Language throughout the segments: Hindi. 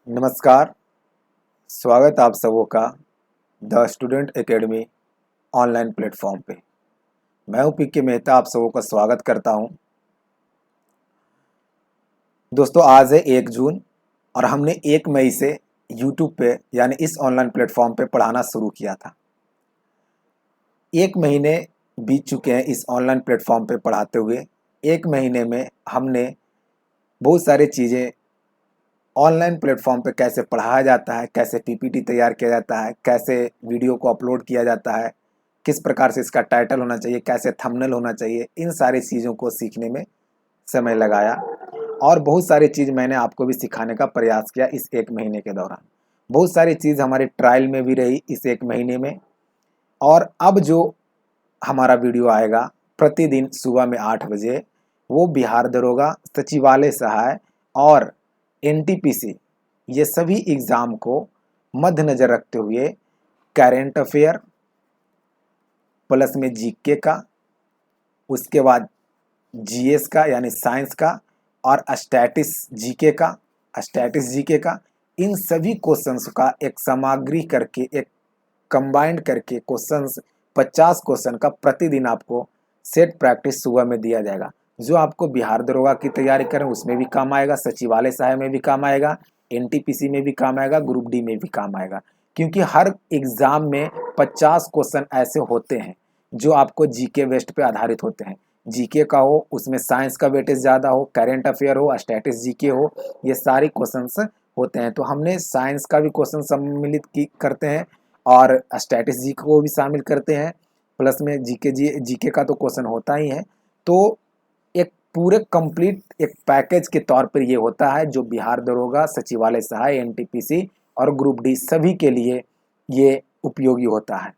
नमस्कार। स्वागत आप सबों का the student academy online platform पे। मैं हूं पीके मेहता, आप सबों का स्वागत करता हूं। दोस्तों, आज है 1 जून और हमने 1 मई से यूट्यूब पे यानी इस ऑनलाइन प्लेटफॉर्म पे पढ़ाना शुरू किया था। 1 महीने बीत चुके हैं इस ऑनलाइन प्लेटफॉर्म पे पढ़ाते हुए। 1 महीने में हमने बहुत सारी चीज़ें ऑनलाइन प्लेटफॉर्म पे कैसे पढ़ाया जाता है, कैसे पीपीटी तैयार किया जाता है, कैसे वीडियो को अपलोड किया जाता है, किस प्रकार से इसका टाइटल होना चाहिए, कैसे थंबनेल होना चाहिए, इन सारी चीज़ों को सीखने में समय लगाया और बहुत सारी चीज़ मैंने आपको भी सिखाने का प्रयास किया इस 1 महीने के दौरान। बहुत सारी चीज़ हमारी ट्रायल में भी रही इस 1 महीने में। और अब जो हमारा वीडियो आएगा प्रतिदिन सुबह में 8 बजे, वो बिहार दरोगा, सचिवालय सहायक और एनटीपीसी ये सभी एग्ज़ाम को मद्देनज़र रखते हुए करेंट अफेयर प्लस में जीके का, उसके बाद जीएस का यानी साइंस का और स्टैटिस जीके का, इन सभी क्वेश्चंस का एक सामग्री करके, एक कंबाइंड करके क्वेश्चंस 50 क्वेश्चन का प्रतिदिन आपको सेट प्रैक्टिस सुबह में दिया जाएगा, जो आपको बिहार दरोगा की तैयारी करें उसमें भी काम आएगा, सचिवालय सहायक में भी काम आएगा, एनटीपीसी में भी काम आएगा, ग्रुप डी में भी काम आएगा। क्योंकि हर एग्जाम में 50 क्वेश्चन ऐसे होते हैं जो आपको जीके बेस्ड पे आधारित होते हैं। जीके का हो, उसमें साइंस का वेटेज ज़्यादा हो, करेंट अफेयर हो, स्टैटिस जीके हो, ये सारी क्वेश्चंस होते हैं। तो हमने साइंस का भी क्वेश्चन सम्मिलित करते हैं और स्टैटिस जीके को भी शामिल करते हैं, प्लस में जीके का तो क्वेश्चन होता ही है। तो एक पूरे कंप्लीट एक पैकेज के तौर पर ये होता है जो बिहार दरोगा, सचिवालय सहायक, एनटीपीसी और ग्रुप डी सभी के लिए ये उपयोगी होता है।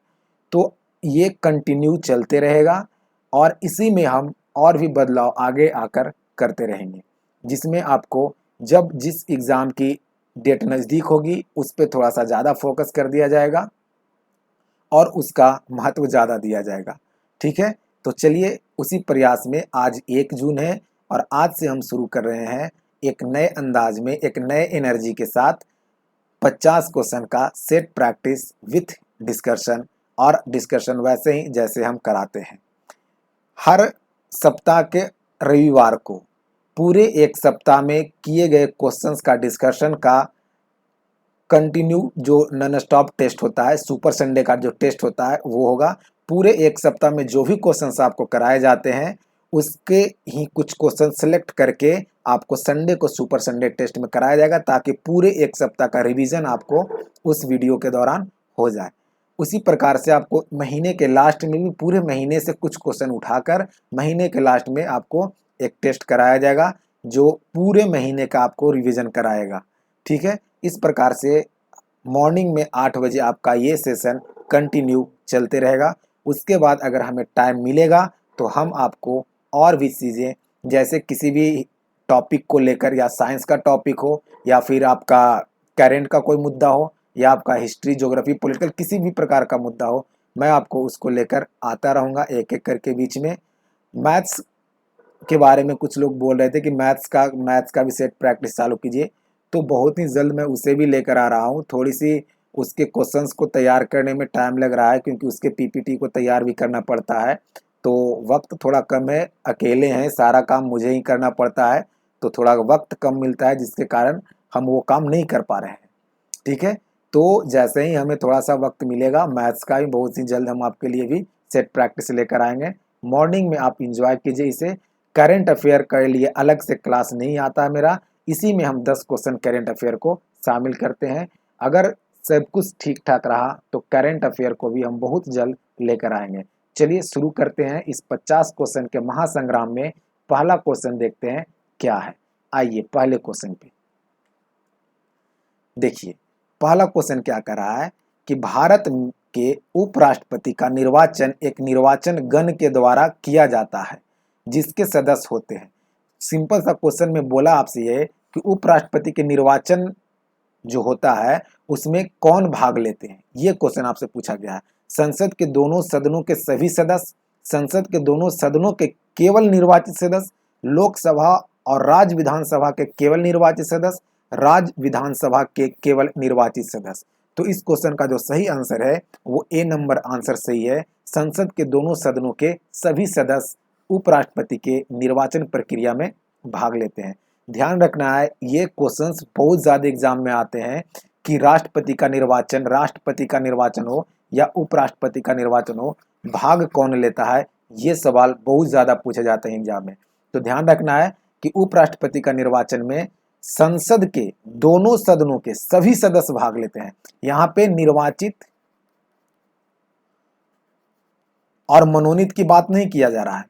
तो ये कंटिन्यू चलते रहेगा और इसी में हम और भी बदलाव आगे आकर करते रहेंगे, जिसमें आपको जब जिस एग्ज़ाम की डेट नज़दीक होगी उस पर थोड़ा सा ज़्यादा फोकस कर दिया जाएगा और उसका महत्व ज़्यादा दिया जाएगा। ठीक है, तो चलिए उसी प्रयास में आज 1 जून है और आज से हम शुरू कर रहे हैं एक नए अंदाज में, एक नए एनर्जी के साथ 50 क्वेश्चन का सेट प्रैक्टिस विथ डिस्कशन, और डिस्कशन वैसे ही जैसे हम कराते हैं हर सप्ताह के रविवार को। पूरे 1 सप्ताह में किए गए क्वेश्चंस का डिस्कशन का कंटिन्यू जो नॉन स्टॉप टेस्ट होता है, सुपर संडे का जो टेस्ट होता है वो होगा। पूरे 1 सप्ताह में जो भी क्वेश्चंस आपको कराए जाते हैं उसके ही कुछ क्वेश्चन सेलेक्ट करके आपको संडे को सुपर संडे टेस्ट में कराया जाएगा, ताकि पूरे 1 सप्ताह का रिवीजन आपको उस वीडियो के दौरान हो जाए। उसी प्रकार से आपको महीने के लास्ट में भी पूरे महीने से कुछ क्वेश्चन उठाकर महीने के लास्ट में आपको एक टेस्ट कराया जाएगा जो पूरे महीने का आपको रिवीजन कराएगा। ठीक है, इस प्रकार से मॉर्निंग में 8 बजे आपका ये सेशन कंटिन्यू चलते रहेगा। उसके बाद अगर हमें टाइम मिलेगा तो हम आपको और भी चीज़ें, जैसे किसी भी टॉपिक को लेकर, या साइंस का टॉपिक हो या फिर आपका करेंट का कोई मुद्दा हो या आपका हिस्ट्री, ज्योग्राफी, पॉलिटिकल किसी भी प्रकार का मुद्दा हो, मैं आपको उसको लेकर आता रहूँगा एक एक करके। बीच में मैथ्स के बारे में कुछ लोग बोल रहे थे कि मैथ्स का भी सेट प्रैक्टिस चालू कीजिए, तो बहुत ही जल्द मैं उसे भी लेकर आ रहा हूँ। थोड़ी सी उसके क्वेश्चंस को तैयार करने में टाइम लग रहा है क्योंकि उसके पीपीटी को तैयार भी करना पड़ता है, तो वक्त थोड़ा कम है, अकेले हैं, सारा काम मुझे ही करना पड़ता है, तो थोड़ा वक्त कम मिलता है जिसके कारण हम वो काम नहीं कर पा रहे हैं। ठीक है, तो जैसे ही हमें थोड़ा सा वक्त मिलेगा मैथ्स का भी बहुत ही जल्द हम आपके लिए भी सेट प्रैक्टिस लेकर आएंगे। मॉर्निंग में आप इंजॉय कीजिए इसे। करेंट अफेयर के लिए अलग से क्लास नहीं आता है मेरा, इसी में हम 10 क्वेश्चन करेंट अफेयर को शामिल करते हैं। अगर सब कुछ ठीक ठाक रहा तो करेंट अफेयर को भी हम बहुत जल्द लेकर आएंगे। चलिए शुरू करते हैं इस 50 क्वेश्चन के महासंग्राम में। पहला क्वेश्चन देखते हैं क्या है। आइए पहले क्वेश्चन पे देखिए। पहला क्वेश्चन क्या कर रहा है कि भारत के उपराष्ट्रपति का निर्वाचन एक निर्वाचन गण के द्वारा किया जाता है जिसके सदस्य होते हैं। सिंपल सा क्वेश्चन में बोला आपसे ये कि उपराष्ट्रपति के निर्वाचन जो होता है उसमें कौन भाग लेते हैं, ये क्वेश्चन आपसे पूछा गया है। संसद के दोनों सदनों के सभी सदस्य, संसद के दोनों सदनों के केवल निर्वाचित सदस्य, लोकसभा और राज्य विधानसभा के केवल निर्वाचित सदस्य, राज्य विधानसभा के केवल निर्वाचित सदस्य। तो इस क्वेश्चन का जो सही आंसर है वो ए नंबर आंसर सही है। संसद के दोनों सदनों के सभी सदस्य उपराष्ट्रपति के निर्वाचन प्रक्रिया में भाग लेते हैं। ध्यान रखना है, ये क्वेश्चंस बहुत ज्यादा एग्जाम में आते हैं कि राष्ट्रपति का निर्वाचन हो या उपराष्ट्रपति का निर्वाचन हो, भाग कौन लेता है, ये सवाल बहुत ज्यादा पूछे जाते हैं एग्जाम में। तो ध्यान रखना है कि उपराष्ट्रपति का निर्वाचन में संसद के दोनों सदनों के सभी सदस्य भाग लेते हैं। यहां पे निर्वाचित और मनोनीत की बात नहीं किया जा रहा है,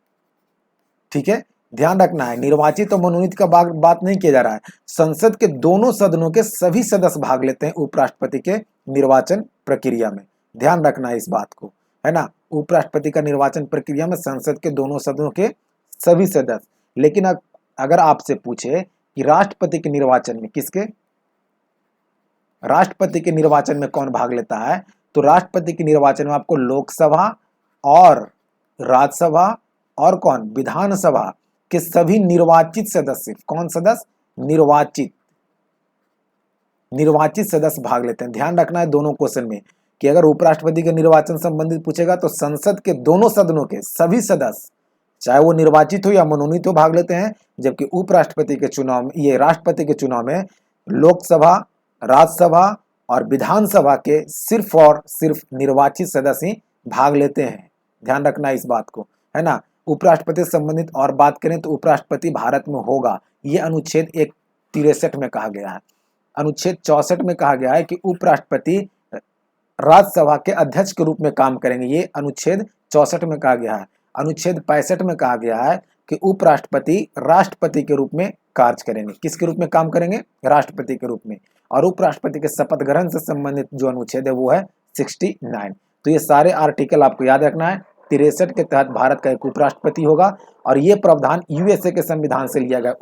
ठीक है, ध्यान रखना है, निर्वाचित और मनोनीत का बात नहीं किया जा रहा है। संसद के दोनों सदनों के सभी सदस्य भाग लेते हैं उपराष्ट्रपति के निर्वाचन प्रक्रिया में। ध्यान रखना है इस बात को, है ना। उपराष्ट्रपति का निर्वाचन प्रक्रिया में संसद के दोनों सदनों के सभी सदस्य। लेकिन अगर आपसे पूछे कि राष्ट्रपति के निर्वाचन में राष्ट्रपति के निर्वाचन में कौन भाग लेता है, तो राष्ट्रपति के निर्वाचन में आपको लोकसभा और राज्यसभा और कौन, विधानसभा के सभी निर्वाचित सदस्य, कौन सदस्य, निर्वाचित सदस्य भाग लेते हैं। ध्यान रखना है दोनों क्वेश्चन में कि अगर उपराष्ट्रपति के निर्वाचन संबंधित पूछेगा तो संसद के दोनों सदनों के सभी सदस्य, चाहे वो निर्वाचित हो या मनोनीत हो, भाग लेते हैं। जबकि उपराष्ट्रपति के चुनाव में, ये राष्ट्रपति के चुनाव में लोकसभा, राज्यसभा और विधानसभा के सिर्फ और सिर्फ निर्वाचित सदस्य ही भाग लेते हैं। ध्यान रखना इस बात को, है ना। उपराष्ट्रपति से संबंधित और बात करें तो उपराष्ट्रपति भारत में होगा, ये अनुच्छेद 163 में कहा गया है। अनुच्छेद 64 में कहा गया है कि उपराष्ट्रपति राज्यसभा के अध्यक्ष के रूप में काम करेंगे, ये अनुच्छेद 64 में कहा गया है। अनुच्छेद 65 में कहा गया है कि उपराष्ट्रपति राष्ट्रपति के रूप में कार्य करेंगे। किसके रूप में काम करेंगे, राष्ट्रपति के रूप में। और उपराष्ट्रपति के शपथ ग्रहण से संबंधित जो अनुच्छेद है वो है 69। तो ये सारे आर्टिकल आपको याद रखना है। 63 के तहत भारत का एक उपराष्ट्रपति होगा और ये प्रावधान यूएसए के संविधान से लिया गया।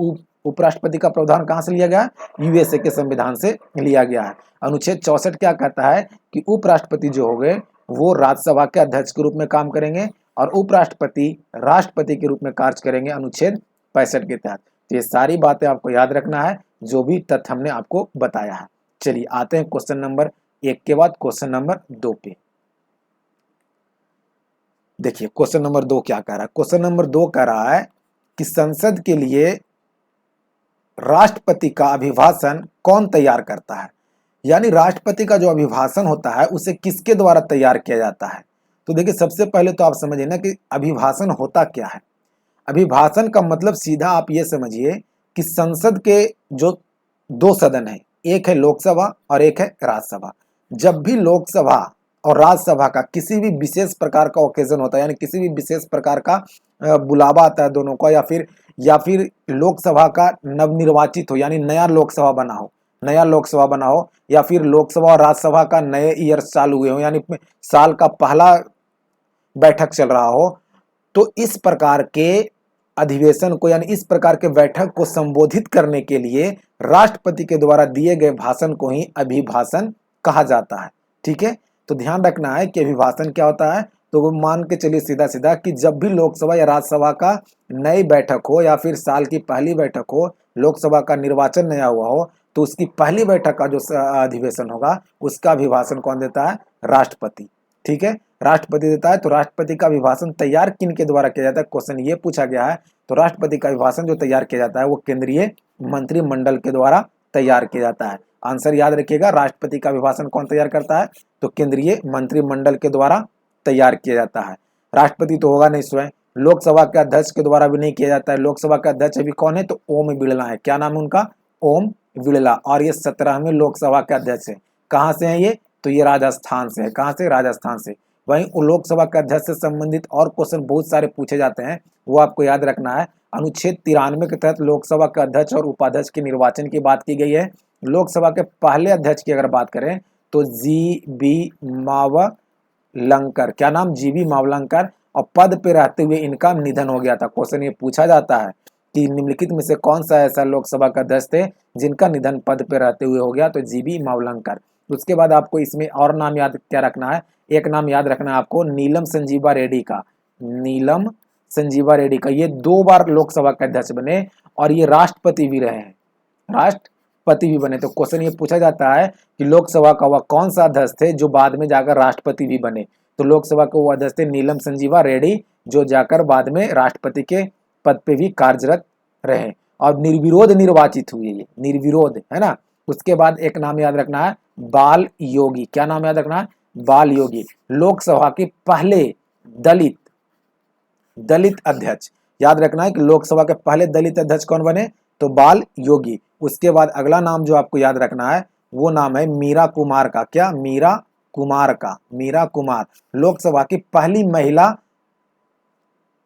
उपराष्ट्रपति का प्रावधान कहां से लिया गया, यूएसए के संविधान से लिया गया है। अनुच्छेद 64 क्या कहता है कि उपराष्ट्रपति जो हो गए वो राज्यसभा के अध्यक्ष के रूप में काम करेंगे और उपराष्ट्रपति राष्ट्रपति के रूप में कार्य करेंगे, अनुच्छेद 65 के तहत। तो ये सारी बातें आपको याद रखना है जो भी तथ्य हमने आपको बताया है। चलिए आते हैं क्वेश्चन नंबर 1 के बाद क्वेश्चन नंबर 2 पे। देखिए क्वेश्चन नंबर 2 क्या कह रहा है। क्वेश्चन नंबर 2 कह रहा है कि संसद के लिए राष्ट्रपति का अभिभाषण कौन तैयार करता है, यानी राष्ट्रपति का जो अभिभाषण होता है उसे किसके द्वारा तैयार किया जाता है। तो देखिए सबसे पहले तो आप समझिए ना कि अभिभाषण होता क्या है। अभिभाषण का मतलब सीधा आप ये समझिए कि संसद के जो दो सदन है, एक है लोकसभा और एक है राज्यसभा। जब भी लोकसभा और राज्यसभा का किसी भी विशेष प्रकार का ओकेजन होता है, यानी किसी भी विशेष प्रकार का बुलावा आता है दोनों का, या फिर लोकसभा का नवनिर्वाचित हो, यानी नया लोकसभा बना हो, या फिर लोकसभा और राज्यसभा का नए ईयर चालू हुए हो, यानी साल का पहला बैठक चल रहा हो, तो इस प्रकार के अधिवेशन को, यानी इस प्रकार के बैठक को संबोधित करने के लिए राष्ट्रपति के द्वारा दिए गए भाषण को ही अभिभाषण कहा जाता है। ठीक है, तो ध्यान रखना है कि अभिभाषण क्या होता है। तो वो मान के चलिए सीधा सीधा कि जब भी लोकसभा या राज्यसभा का नई बैठक हो या फिर साल की पहली बैठक हो, लोकसभा का निर्वाचन नया हुआ हो, तो उसकी पहली बैठक का जो अधिवेशन होगा उसका अभिभाषण कौन देता है, राष्ट्रपति। ठीक है, राष्ट्रपति देता है। तो राष्ट्रपति का अभिभाषण तैयार किन के द्वारा किया जाता है, क्वेश्चन ये पूछा गया है। तो राष्ट्रपति का अभिभाषण जो तैयार किया जाता है वो केंद्रीय मंत्रिमंडल के द्वारा तैयार किया जाता है। आंसर याद रखिएगा, राष्ट्रपति का अभिभाषण कौन तैयार करता है, तो केंद्रीय मंत्रिमंडल के द्वारा तैयार किया जाता है। राष्ट्रपति तो होगा नहीं स्वयं, लोकसभा के अध्यक्ष के द्वारा भी नहीं किया जाता है। लोकसभा के अध्यक्ष अभी कौन है, तो ओम बिड़ला है। क्या नाम है उनका, ओम बिड़ला, और ये 17वें लोकसभा के अध्यक्ष है। कहाँ से है ये, तो ये राजस्थान से है। कहाँ से, राजस्थान से। वहीं लोकसभा के अध्यक्ष से संबंधित और क्वेश्चन बहुत सारे पूछे जाते हैं, वो आपको याद रखना है। अनुच्छेद 93 के तहत लोकसभा के अध्यक्ष और उपाध्यक्ष के निर्वाचन की बात की गई है। लोकसभा के पहले अध्यक्ष की अगर बात करें तो जी.बी. मावलंकर, क्या नाम, जी.बी. मावलंकर, और पद पे रहते हुए इनका निधन हो गया था। क्वेश्चन ये पूछा जाता है कि निम्नलिखित में से कौन सा ऐसा लोकसभा का अध्यक्ष थे जिनका निधन पद पे रहते हुए हो गया, तो जी.बी. मावलंकर। उसके बाद आपको इसमें और नाम याद क्या रखना है, एक नाम याद रखना है आपको, नीलम संजीवा रेड्डी का। नीलम संजीवा रेड्डी का, ये 2 बार लोकसभा के अध्यक्ष बने और ये राष्ट्रपति भी रहे हैं, राष्ट्रपति भी बने। तो क्वेश्चन ये पूछा जाता है कि लोकसभा का वह कौन सा अध्यक्ष थे जो बाद में जाकर राष्ट्रपति भी बने। तो लोकसभा के वो अध्यक्ष थे नीलम संजीवा रेड्डी, जो जाकर बाद में राष्ट्रपति के पद पे भी कार्यरत रहे और निर्विरोध निर्वाचित हुए, ये निर्विरोध, है ना। उसके बाद एक नाम याद रखना है, बाल योगी। क्या नाम याद रखना है? बाल योगी। लोकसभा के पहले दलित अध्यक्ष। याद रखना है कि लोकसभा के पहले दलित अध्यक्ष कौन बने? तो बाल योगी। उसके बाद अगला नाम जो आपको याद रखना है वो नाम है मीरा कुमार का। क्या? मीरा कुमार का। मीरा कुमार लोकसभा की पहली महिला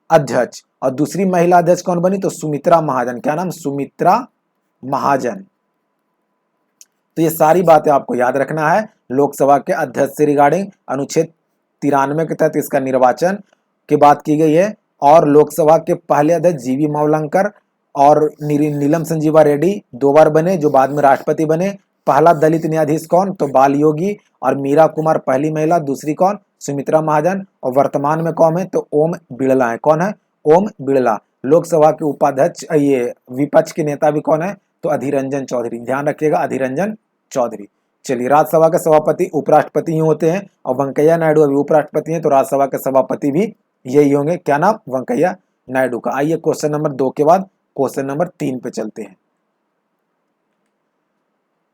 अध्यक्ष। और दूसरी महिला अध्यक्ष कौन बनी? तो सुमित्रा महाजन। क्या नाम? सुमित्रा महाजन। तो ये सारी बातें आपको याद रखना है लोकसभा के अध्यक्ष से रिगार्डिंग। अनुच्छेद 93 के तहत इसका निर्वाचन की बात की गई है। और लोकसभा के पहले अध्यक्ष जीवी मावलंकर और नीलम संजीवा रेड्डी 2 बार बने, जो बाद में राष्ट्रपति बने। पहला दलित न्यायाधीश कौन? तो बाल योगी। और मीरा कुमार पहली महिला, दूसरी कौन? सुमित्रा महाजन। और वर्तमान में कौन है? तो ओम बिड़ला है। कौन है? ओम बिड़ला। लोकसभा के उपाध्यक्ष, ये विपक्ष के नेता भी कौन है? तो अधीर रंजन चौधरी। ध्यान रखिएगा, अधीर रंजन चौधरी। चलिए, राज्यसभा के सभापति उपराष्ट्रपति ही होते हैं और वेंकैया नायडू अभी उपराष्ट्रपति हैं, तो राज्यसभा के सभापति भी यही होंगे। क्या नाम? वेंकैया नायडू का। आइए क्वेश्चन नंबर 2 के बाद क्वेश्चन नंबर 3 पे चलते हैं।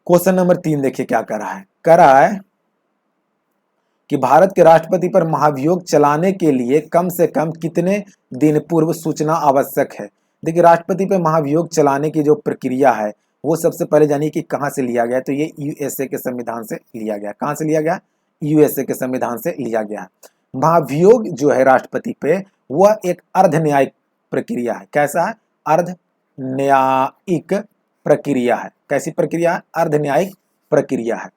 क्वेश्चन नंबर 3 देखिए क्या कह रहा है कि भारत के राष्ट्रपति पर महाभियोग चलाने के लिए कम से कम कितने दिन पूर्व सूचना आवश्यक है। देखिए, राष्ट्रपति पर महाभियोग चलाने की जो प्रक्रिया है वो सबसे पहले जानिए कि कहां से लिया गया। तो ये यूएसए के संविधान से लिया गया। कहां से लिया गया? यूएसए के संविधान से लिया गया। महाभियोग जो है राष्ट्रपति पे, वह एक अर्ध न्यायिक प्रक्रिया है। कैसा है? अर्ध न्यायिक प्रक्रिया है। कैसी प्रक्रिया है? अर्ध न्यायिक प्रक्रिया है।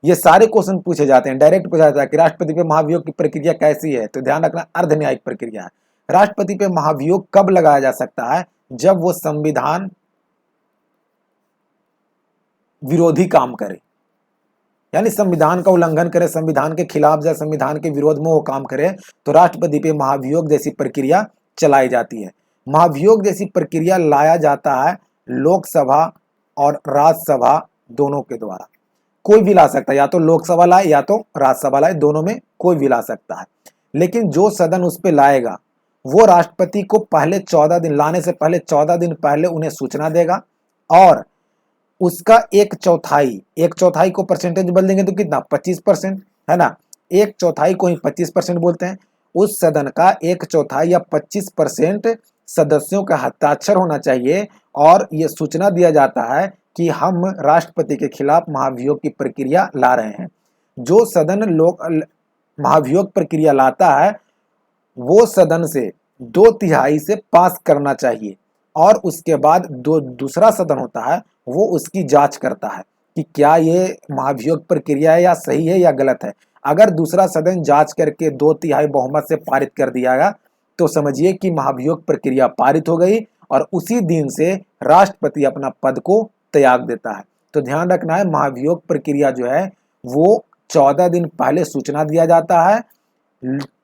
ये सारे क्वेश्चन पूछे जाते हैं, डायरेक्ट पूछा जाता है कि राष्ट्रपति पे महाभियोग की प्रक्रिया कैसी है। तो ध्यान रखना, अर्ध न्यायिक प्रक्रिया है। राष्ट्रपति पे महाभियोग कब लगाया जा सकता है? जब वो संविधान विरोधी काम करे, यानी संविधान का उल्लंघन करे, संविधान के खिलाफ या संविधान के विरोध में वो काम करे, तो राष्ट्रपति पे महाभियोग जैसी प्रक्रिया चलाई जाती है। महाभियोग जैसी प्रक्रिया लाया जाता है लोकसभा और राज्यसभा दोनों के द्वारा। कोई भी ला सकता है, या तो लोकसभा लाए या तो राज्यसभा लाए, दोनों में कोई भी ला सकता है। लेकिन जो सदन उस पे लाएगा वो राष्ट्रपति को पहले 14 दिन, लाने से पहले 14 दिन पहले उन्हें सूचना देगा और उसका 1/4 को परसेंटेज बोल देंगे तो कितना? 25%, है ना। 1/4 को ही 25% बोलते हैं। उस सदन का 1/4 या 25% सदस्यों का हस्ताक्षर होना चाहिए और यह सूचना दिया जाता है कि हम राष्ट्रपति के खिलाफ महाभियोग की प्रक्रिया ला रहे हैं। जो सदन महाभियोग प्रक्रिया लाता है वो सदन से 2/3 से पास करना चाहिए और उसके बाद दूसरा सदन होता है वो उसकी जांच करता है कि क्या ये महाभियोग प्रक्रिया है या सही है या गलत है। अगर दूसरा सदन जांच करके 2/3 बहुमत से पारित कर दिया गया तो समझिए कि महाभियोग प्रक्रिया पारित हो गई और उसी दिन से राष्ट्रपति अपना पद को त्याग देता है। तो ध्यान रखना है, महाभियोग प्रक्रिया जो है वो 14 दिन पहले सूचना दिया जाता है।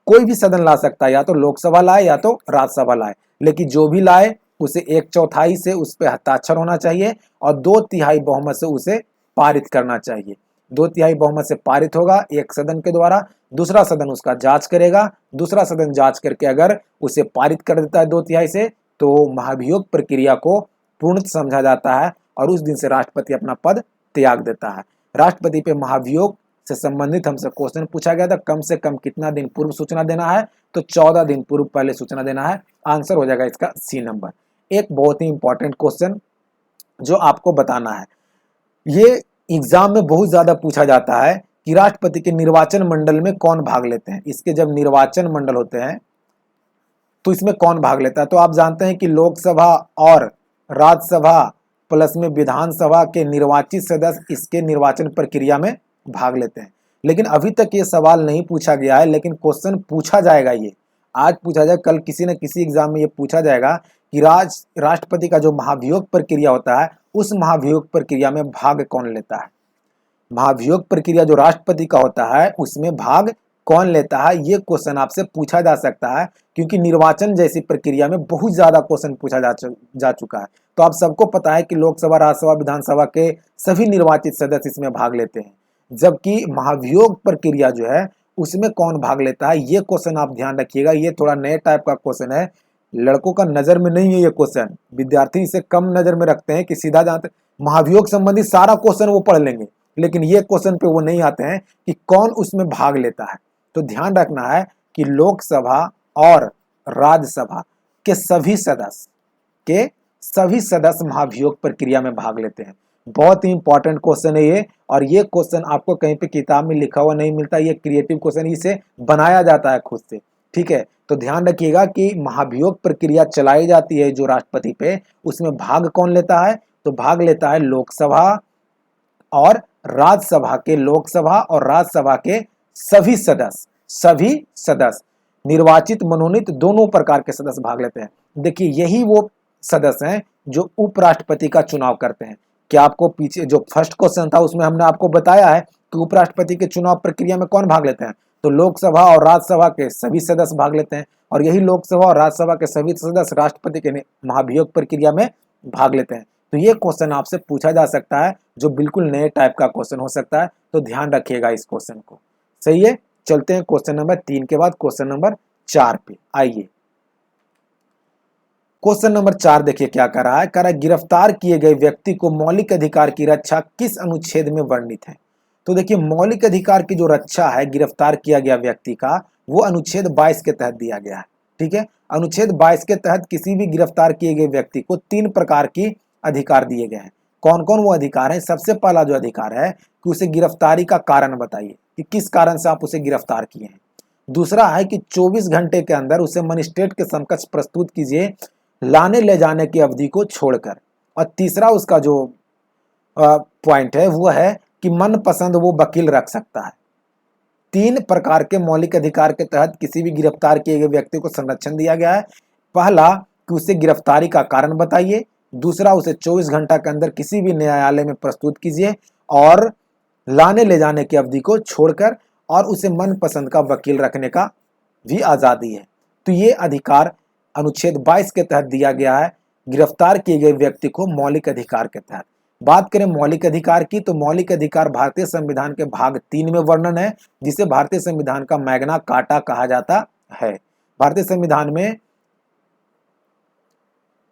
कोई भी सदन ला सकता है, या तो लोकसभा लाए या तो राज्यसभा लाए, लेकिन जो भी लाए उसे 1/4 से उस पर हस्ताक्षर होना चाहिए और 2/3 बहुमत से उसे पारित करना चाहिए। 2/3 बहुमत से पारित होगा एक सदन के द्वारा, दूसरा सदन उसका जांच करेगा, दूसरा सदन जांच करके अगर उसे पारित कर देता है 2/3 से तो महाभियोग प्रक्रिया को पूर्ण समझा जाता है और उस दिन से राष्ट्रपति अपना पद त्याग देता है। राष्ट्रपति पे महाभियोग से संबंधित हमसे क्वेश्चन पूछा गया था, कम से कम कितना दिन पूर्व सूचना देना है? तो 14 दिन पूर्व पहले सूचना देना है। आंसर हो जाएगा इसका सी नंबर। एक बहुत ही इंपॉर्टेंट क्वेश्चन जो आपको बताना है, ये एग्जाम में बहुत ज्यादा पूछा जाता है कि राष्ट्रपति के निर्वाचन मंडल में कौन भाग लेते हैं। इसके जब निर्वाचन मंडल होते हैं तो इसमें कौन भाग लेता है? तो आप जानते हैं कि लोकसभा और राज्यसभा प्लस में विधानसभा के निर्वाचित सदस्य इसके निर्वाचन प्रक्रिया में भाग लेते हैं। लेकिन अभी तक ये सवाल नहीं पूछा गया है, लेकिन क्वेश्चन पूछा जाएगा। ये आज पूछा जाएगा, कल किसी न किसी एग्जाम में ये पूछा जाएगा कि राष्ट्रपति का जो महाभियोग प्रक्रिया होता है उस महाभियोग प्रक्रिया में भाग कौन लेता है। महाभियोग प्रक्रिया जो राष्ट्रपति का होता है उसमें भाग कौन लेता है, ये क्वेश्चन आपसे पूछा जा सकता है, क्योंकि निर्वाचन जैसी प्रक्रिया में बहुत ज्यादा क्वेश्चन पूछा जा चुका है। तो आप सबको पता है कि लोकसभा, राज्यसभा, विधानसभा के सभी निर्वाचित सदस्य इसमें भाग लेते हैं। जबकि महाभियोग प्रक्रिया जो है उसमें कौन भाग लेता है, ये क्वेश्चन आप ध्यान रखिएगा। ये थोड़ा नए टाइप का क्वेश्चन है, लड़कों का नजर में नहीं है ये क्वेश्चन, विद्यार्थी इसे कम नजर में रखते हैं कि सीधा जानते महाभियोग संबंधी सारा क्वेश्चन वो पढ़ लेंगे, लेकिन ये क्वेश्चन पे वो नहीं आते हैं कि कौन उसमें भाग लेता है। तो ध्यान रखना है कि लोकसभा और राज्यसभा के सभी सदस्य महाभियोग प्रक्रिया में भाग लेते हैं। बहुत ही इंपॉर्टेंट क्वेश्चन है ये, और ये क्वेश्चन आपको कहीं पे किताब में लिखा हुआ नहीं मिलता। ये क्रिएटिव क्वेश्चन, इसे बनाया जाता है खुद से, ठीक है। तो ध्यान रखिएगा कि महाभियोग प्रक्रिया चलाई जाती है जो राष्ट्रपति पे, उसमें भाग कौन लेता है, तो भाग लेता है लोकसभा और राज्यसभा के, लोकसभा और राज्यसभा के सभी सदस्य निर्वाचित मनोनीत दोनों प्रकार के सदस्य भाग लेते हैं। देखिए यही वो सदस्य हैं जो उपराष्ट्रपति का चुनाव करते हैं। क्या आपको पीछे जो फर्स्ट क्वेश्चन था उसमें हमने आपको बताया है कि उपराष्ट्रपति के चुनाव प्रक्रिया में कौन भाग लेते हैं, तो लोकसभा और राज्यसभा के सभी सदस्य भाग लेते हैं, और यही लोकसभा और राज्यसभा के सभी सदस्य राष्ट्रपति के महाभियोग प्रक्रिया में भाग लेते हैं। तो ये क्वेश्चन आपसे पूछा जा सकता है, जो बिल्कुल नए टाइप का क्वेश्चन हो सकता है, तो ध्यान रखिएगा इस क्वेश्चन को। सही है, चलते हैं क्वेश्चन नंबर 3 के बाद क्वेश्चन नंबर 4 पे। आइए क्वेश्चन नंबर 4 देखिए क्या कर रहा है, कह रहा है गिरफ्तार किए गए व्यक्ति को मौलिक अधिकार की रक्षा किस अनुच्छेद में वर्णित है। तो देखिए मौलिक अधिकार की जो रक्षा है गिरफ्तार किया गया व्यक्ति का, वो अनुच्छेद 22 के तहत दिया गया है, ठीक है। अनुच्छेद 22 के तहत किसी भी गिरफ्तार किए गए व्यक्ति को 3 प्रकार की अधिकार दिए गए हैं। कौन कौन वो अधिकार है, सबसे पहला जो अधिकार है कि उसे गिरफ्तारी का कारण बताइए कि किस कारण से आप उसे गिरफ्तार किए हैं। दूसरा है कि 24 घंटे के अंदर उसे मजिस्ट्रेट के समकक्ष प्रस्तुत कीजिए लाने ले जाने की अवधि को छोड़कर। और तीसरा उसका जो पॉइंट है वो है कि मनपसंद वो वकील रख सकता है। 3 प्रकार के मौलिक अधिकार के तहत किसी भी गिरफ्तार किए गए व्यक्ति को संरक्षण दिया गया है। पहला कि उसे गिरफ्तारी का कारण बताइए, दूसरा उसे 24 घंटा के अंदर किसी भी न्यायालय में प्रस्तुत कीजिए और लाने ले जाने की अवधि को छोड़कर, और उसे मनपसंद का वकील रखने का भी आज़ादी है। तो ये अधिकार अनुच्छेद 22 के तहत दिया गया है गिरफ्तार किए गए व्यक्ति को मौलिक अधिकार के तहत। बात करें मौलिक अधिकार की, तो मौलिक अधिकार भारतीय संविधान के भाग 3 में वर्णन है, जिसे भारतीय संविधान का मैग्ना कार्टा कहा जाता है। भारतीय संविधान में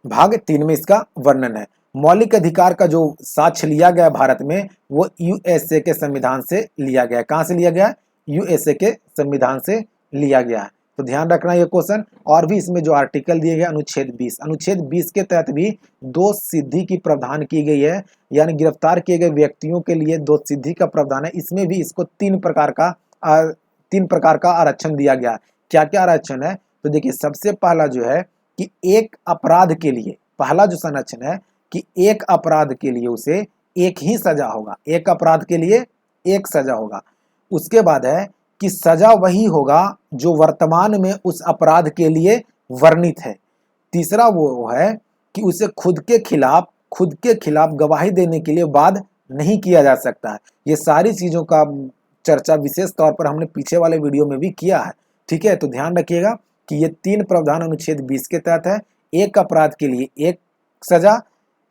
भाग 3 में इसका वर्णन है। मौलिक अधिकार का जो साक्ष्य लिया गया भारत में, वो यूएसए के संविधान से लिया गया। कहां से लिया गया, यूएसए के संविधान से लिया गया है। तो ध्यान रखना ये क्वेश्चन। और भी इसमें जो आर्टिकल दिए गए अनुच्छेद 20 के तहत भी दोष सिद्धि की प्रावधान की गई है, यानी गिरफ्तार किए गए व्यक्तियों के लिए दोष सिद्धि का प्रावधान है। इसमें भी इसको 3 प्रकार का आरक्षण दिया गया है। क्या क्या आरक्षण है, तो देखिए सबसे पहला जो है कि एक अपराध के लिए, पहला जो संरक्षण है कि एक अपराध के लिए उसे एक ही सजा होगा, एक अपराध के लिए एक सजा होगा। उसके बाद है कि सजा वही होगा जो वर्तमान में उस अपराध के लिए वर्णित है। तीसरा वो है कि उसे खुद के खिलाफ गवाही देने के लिए बाध्य नहीं किया जा सकता है। ये सारी चीजों का चर्चा विशेष तौर पर हमने पीछे वाले वीडियो में भी किया है, ठीक है। तो ध्यान रखिएगा कि ये 3 प्रावधान अनुच्छेद 20 के तहत है। एक अपराध के लिए एक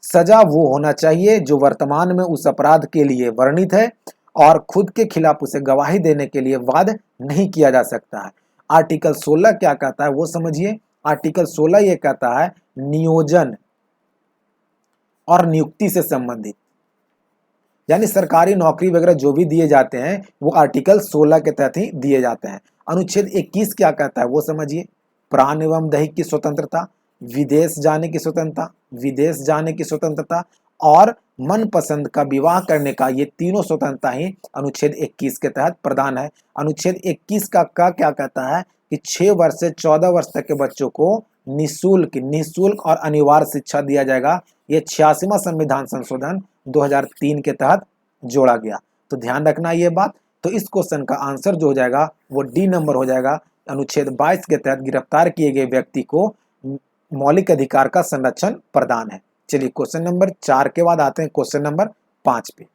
सजा वो होना चाहिए जो वर्तमान में उस अपराध के लिए वर्णित है, और खुद के खिलाफ उसे गवाही देने के लिए बाध्य नहीं किया जा सकता है। आर्टिकल 16 क्या कहता है वो समझिए। आर्टिकल 16 ये कहता है नियोजन और नियुक्ति से संबंधित, यानी सरकारी नौकरी वगैरह जो भी दिए जाते हैं वो आर्टिकल 16 के तहत ही दिए जाते हैं। अनुच्छेद 21 क्या कहता है वो समझिए। प्राण एवं दैहिक की स्वतंत्रता, विदेश जाने की स्वतंत्रता और मनपसंद का विवाह करने का, ये तीनों स्वतंत्रता ही अनुच्छेद 21 के तहत प्रदान है। अनुच्छेद 21 का क्या कहता है कि 6 वर्ष से 14 वर्ष तक के बच्चों को निःशुल्क और अनिवार्य शिक्षा दिया जाएगा। ये 86वां संविधान संशोधन 2003 के तहत जोड़ा गया। तो ध्यान रखना ये बात। तो इस क्वेश्चन का आंसर जो हो जाएगा वो डी नंबर हो जाएगा। अनुच्छेद 22 के तहत गिरफ्तार किए गए व्यक्ति को मौलिक अधिकार का संरक्षण प्रदान है। चलिए क्वेश्चन नंबर 4 के बाद आते हैं क्वेश्चन नंबर 5 पे।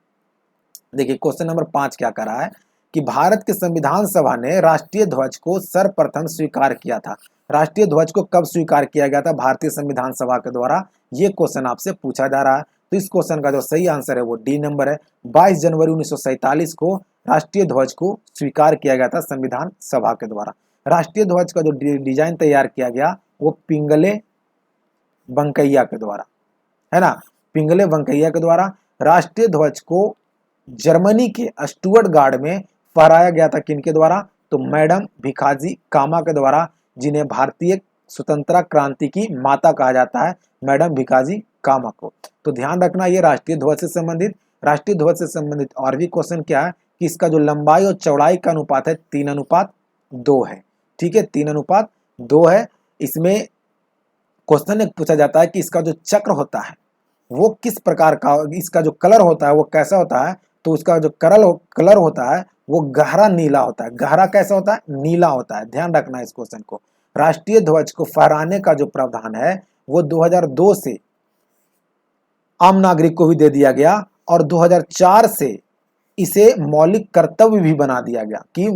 देखिए क्वेश्चन नंबर 5 क्या कर रहा है कि भारत के संविधान सभा ने राष्ट्रीय ध्वज को सर्वप्रथम स्वीकार किया था। राष्ट्रीय ध्वज को कब स्वीकार किया गया था भारतीय संविधान सभा के द्वारा, ये क्वेश्चन आपसे पूछा जा रहा है। तो इस क्वेश्चन का जो सही आंसर है वो डी नंबर है। 22 जनवरी 1947 को राष्ट्रीय ध्वज को स्वीकार किया गया था संविधान सभा के द्वारा। राष्ट्रीय ध्वज का जो डिजाइन तैयार किया गया वो पिंगले वेंकैया के द्वारा, है ना, पिंगले वेंकैया के द्वारा। राष्ट्रीय ध्वज को जर्मनी के स्टुअर्टगार्ड में फहराया गया था किनके द्वारा, तो मैडम भिखाजी कामा के द्वारा, जिन्हें भारतीय स्वतंत्रता क्रांति की माता कहा जाता है, मैडम भिखाजी कामा को। तो ध्यान रखना ये राष्ट्रीय ध्वज से संबंधित। राष्ट्रीय ध्वज से संबंधित और भी क्वेश्चन क्या है कि इसका जो लंबाई और चौड़ाई का अनुपात है 3:2 है। ठीक है, 3:2 है। इसमें क्वेश्चन एक पूछा जाता है कि इसका जो चक्र होता है वो किस प्रकार का, इसका जो कलर होता है वो कैसा होता है, तो उसका जो कलर होता है वो गहरा नीला होता है। गहरा कैसा होता है, नीला होता है। ध्यान रखना है इस क्वेश्चन को। राष्ट्रीय ध्वज को फहराने का जो प्रावधान है वो 2002 से आम नागरिक को भी दे दिया गया और 2004 से इसे मौलिक कर्तव्य भी बना दिया गया कि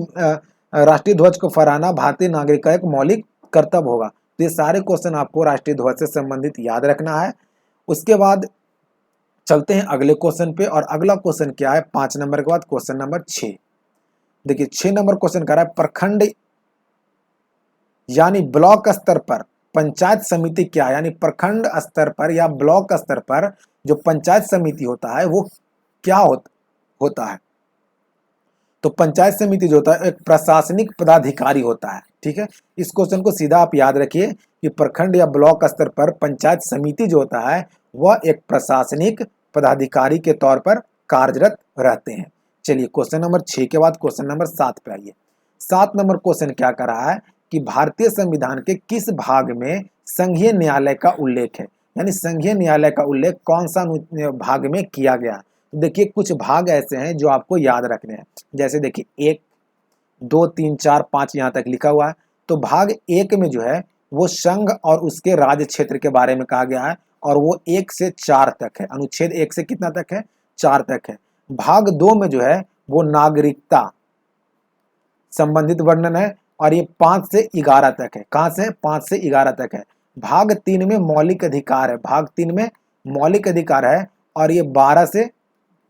राष्ट्रीय ध्वज को फहराना भारतीय नागरिक का एक मौलिक कर्तव्य होगा। तो ये सारे क्वेश्चन आपको राष्ट्रीय ध्वज से संबंधित याद रखना है। उसके बाद चलते हैं अगले क्वेश्चन पे, और अगला क्वेश्चन क्या है 5 नंबर के बाद क्वेश्चन नंबर 6। देखिए 6 नंबर क्वेश्चन कर रहा है प्रखंड यानी ब्लॉक स्तर पर पंचायत समिति क्या है, यानी प्रखंड स्तर पर या ब्लॉक स्तर पर जो पंचायत समिति होता है वो क्या होता है। तो पंचायत समिति जो होता है एक प्रशासनिक पदाधिकारी होता है। ठीक है, इस क्वेश्चन को सीधा आप याद रखिए कि प्रखंड या ब्लॉक स्तर पर पंचायत समिति जो होता है वह एक प्रशासनिक पदाधिकारी के तौर पर कार्यरत रहते हैं। चलिए क्वेश्चन नंबर 6 के बाद क्वेश्चन नंबर 7 पे आइए। 7 नंबर क्वेश्चन क्या कर रहा है कि भारतीय संविधान के किस भाग में संघीय न्यायालय का उल्लेख है, यानी संघीय न्यायालय का उल्लेख कौन सा भाग में किया गया। तो देखिए कुछ भाग ऐसे हैं जो आपको याद रखने हैं। जैसे देखिए 1, 2, 3, 4, 5 यहाँ तक लिखा हुआ है। तो भाग 1 में जो है वो संघ और उसके राज्य क्षेत्र के बारे में कहा गया है और वो 1 से 4 तक है। अनुच्छेद 1 से कितना तक है, 4 तक है। भाग 2 में जो है वो नागरिकता संबंधित वर्णन है और ये 5 से 11 तक है। कहां से, 5 से 11 तक है। भाग 3 में मौलिक अधिकार है, भाग 3 में मौलिक अधिकार है और ये 12 से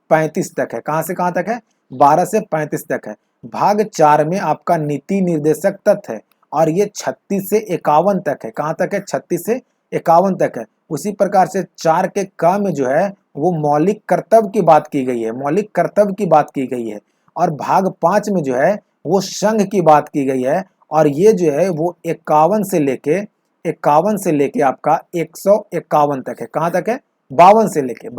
35 तक है। कहां से कहां तक है, 12 से 35 तक है। भाग 4 में आपका नीति निर्देशक तत्व है और ये 36 से 51 तक है। कहां तक है, 36 से 51 तक है। उसी प्रकार से 4 के क में जो है वो मौलिक कर्तव्य की बात की गई है, मौलिक कर्तव्य की बात की गई है। और भाग 5 में जो है वो संघ की बात की गई है और ये जो है वो 51 से लेके आपका 151 तक है। कहां तक है, 52 से लेके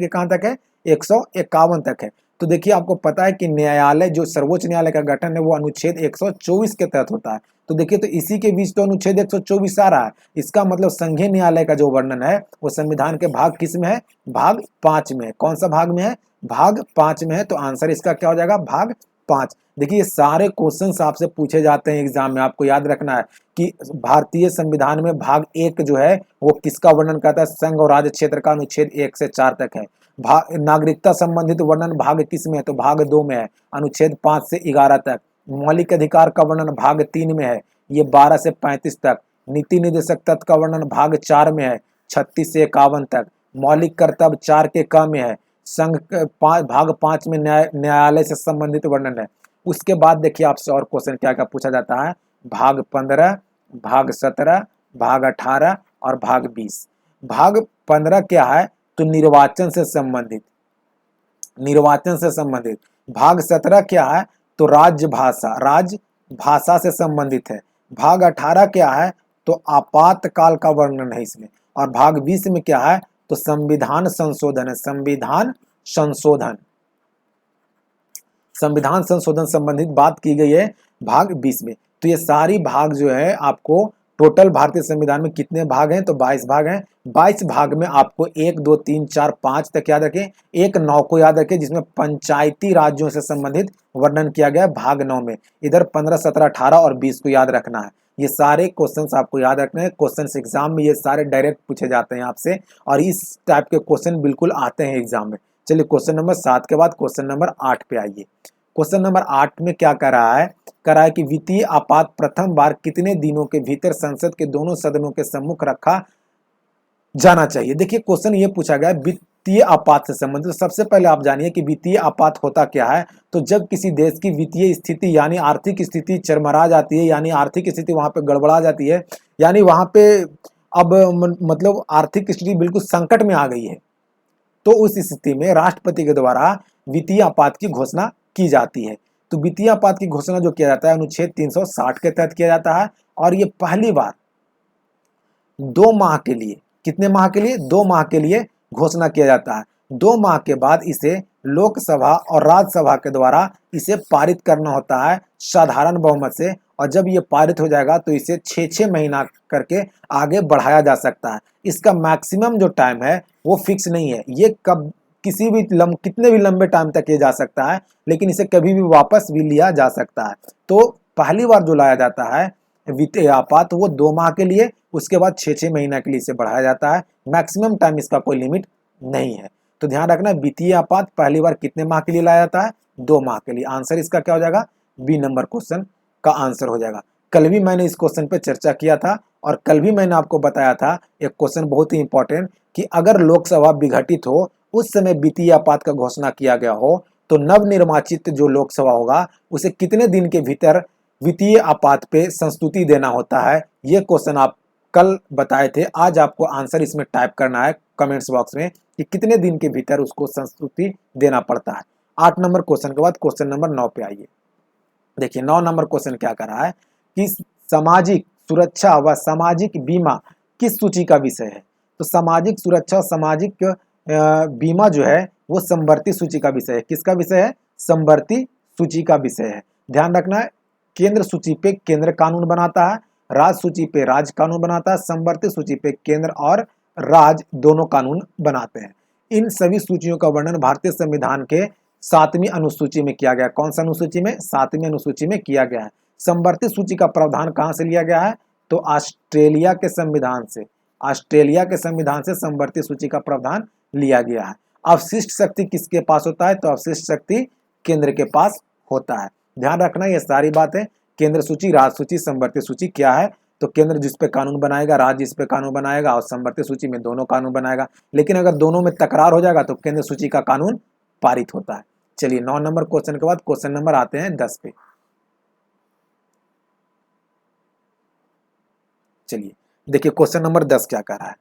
कहां तक है, 151 तक है। तो देखिए आपको पता है कि न्यायालय जो सर्वोच्च न्यायालय का गठन है वो अनुच्छेद 124 के तहत होता है। तो देखिए तो इसी के बीच तो अनुच्छेद 124 आ रहा है। इसका मतलब संघीय न्यायालय का जो वर्णन है वो संविधान के भाग किस में है, भाग 5 में है। कौन सा भाग में है, भाग 5 में है। तो आंसर इसका क्या हो जाएगा, भाग 5। देखिए ये सारे क्वेश्चन आपसे पूछे जाते हैं एग्जाम में। आपको याद रखना है कि भारतीय संविधान में भाग 1 जो है वो किसका वर्णन करता है, संघ और राज्य क्षेत्र का, अनुच्छेद 1 से 4 तक है। नागरिकता संबंधित वर्णन भाग किस में है, तो भाग 2 में है, अनुच्छेद 5 से 11 तक। मौलिक अधिकार का वर्णन भाग 3 में है, ये 12 से 35 तक। नीति निर्देशक तत्व का वर्णन भाग 4 में है, 36 से 51 तक। मौलिक कर्तव्य 4 के क में है। संघ भाग 5 में न्यायालय से संबंधित वर्णन है। उसके बाद देखिए आपसे और क्वेश्चन क्या क्या पूछा जाता है, भाग 15, भाग 17, भाग 18 और भाग 20। भाग 15 क्या है, तो निर्वाचन से संबंधित, निर्वाचन से संबंधित। भाग 17 क्या है, तो राजभाषा से संबंधित है। भाग 18 क्या है, तो आपातकाल का वर्णन है इसमें। और भाग 20 में क्या है, तो संविधान संशोधन है, संविधान संशोधन संबंधित बात की गई है भाग 20 में। तो ये सारी भाग जो है आपको टोटल भारतीय संविधान में कितने भाग हैं, तो 22 भाग हैं। 22 भाग में आपको 1, 2, 3, 4, 5 तक याद रखें, 1, 9 को याद रखें जिसमें पंचायती राज्यों से संबंधित वर्णन किया गया है भाग 9 में। इधर 15, 17, 18 और 20 को याद रखना है। ये सारे क्वेश्चंस आपको याद रखने हैं। क्वेश्चंस एग्जाम में ये सारे डायरेक्ट पूछे जाते हैं आपसे और इस टाइप के क्वेश्चन बिल्कुल आते हैं एग्जाम में। चलिए क्वेश्चन नंबर 7 के बाद क्वेश्चन नंबर 8 पे आइए। क्वेश्चन नंबर 8 में क्या कर रहा है, कि वित्तीय आपात प्रथम बार कितने दिनों के भीतर संसद के दोनों सदनों के सम्मुख रखा जाना चाहिए। देखिए क्वेश्चन ये पूछा गया वित्तीय आपात से संबंधित। तो सबसे पहले आप जानिए कि वित्तीय आपात होता क्या है। तो जब किसी देश की वित्तीय स्थिति यानी आर्थिक स्थिति चरमरा जाती है, यानी आर्थिक स्थिति वहां पे गड़बड़ा जाती है, यानी वहां पे अब मतलब आर्थिक स्थिति बिल्कुल संकट में आ गई है, तो उस स्थिति में राष्ट्रपति के द्वारा वित्तीय आपात की घोषणा की जाती है। तो वित्तीय आपात की घोषणा जो किया जाता है अनुच्छेद 360 के तहत किया जाता है, और ये पहली बार 2 माह के लिए, कितने माह के लिए, 2 माह के लिए घोषणा किया जाता है। 2 माह के बाद इसे लोकसभा और राज्यसभा के द्वारा इसे पारित करना होता है साधारण बहुमत से, और जब ये पारित हो जाएगा तो इसे 6-6 महीना करके आगे बढ़ाया जा सकता है। इसका मैक्सिमम जो टाइम है वो फिक्स नहीं है, ये कब किसी भी कितने भी लंबे टाइम तक ये जा सकता है, लेकिन इसे कभी भी वापस भी लिया जा सकता है। तो पहली बार जो लाया जाता है वित्तीय आपात वो 2 माह के लिए, उसके बाद 6-6 महीना के लिए इसे बढ़ाया जाता है। मैक्सिमम टाइम इसका कोई लिमिट नहीं है। तो ध्यान रखना वित्तीय आपात पहली बार कितने माह के लिए लाया जाता है, 2 माह के लिए। आंसर इसका क्या हो जाएगा, बी नंबर क्वेश्चन का आंसर हो जाएगा। कल भी मैंने इस क्वेश्चन पे चर्चा किया था, और कल भी मैंने आपको बताया था एक क्वेश्चन बहुत ही इंपॉर्टेंट, कि अगर लोकसभा विघटित हो, उस समय वित्तीय आपात का घोषणा किया गया हो, तो नवनिर्वाचित जो लोकसभा होगा उसे कितने दिन के भीतर वित्तीय आपात पे संस्तुति देना होता है। ये क्वेश्चन आप कल बताए थे। आज आपको आंसर इसमें टाइप करना है कमेंट्स बॉक्स में कि कितने दिन के भीतर उसको संस्तुति देना पड़ता है। 8 नंबर क्वेश्चन के बाद क्वेश्चन नंबर 9 पे आइए। देखिए 9 नंबर क्वेश्चन क्या कर रहा है कि सामाजिक सुरक्षा व सामाजिक बीमा किस सूची का विषय है। तो सामाजिक सुरक्षा और सामाजिक बीमा जो है वो समवर्ती सूची का विषय है। किसका विषय है, समवर्ती सूची का विषय है। ध्यान रखना है, केंद्र सूची पे केंद्र कानून बनाता है, राज्य सूची पे राज्य कानून बनाता है, समवर्ती सूची पे केंद्र और राज्य दोनों कानून बनाते हैं। इन सभी सूचियों का वर्णन भारतीय संविधान के 7वीं अनुसूची में किया गया। कौन सा अनुसूची में, 7वीं अनुसूची में किया गया है। समवर्ती सूची का प्रावधान कहां से लिया गया है, तो ऑस्ट्रेलिया के संविधान से, ऑस्ट्रेलिया के संविधान से समवर्ती सूची का प्रावधान लिया गया है। अवशिष्ट शक्ति किसके पास होता है, तो अवशिष्ट शक्ति केंद्र के पास होता है। ध्यान रखना ये सारी बातें, केंद्र सूची, राज्य सूची, समवर्ती सूची क्या है, तो केंद्र जिस पे कानून बनाएगा, राज्य जिस पे कानून बनाएगा, और समवर्ती सूची में दोनों कानून बनाएगा। लेकिन अगर दोनों में तकरार हो जाएगा तो केंद्र सूची का कानून पारित होता है। चलिए 9 नंबर क्वेश्चन के बाद क्वेश्चन नंबर आते हैं 10 पे। चलिए देखिए क्वेश्चन नंबर 10 क्या कर रहा है।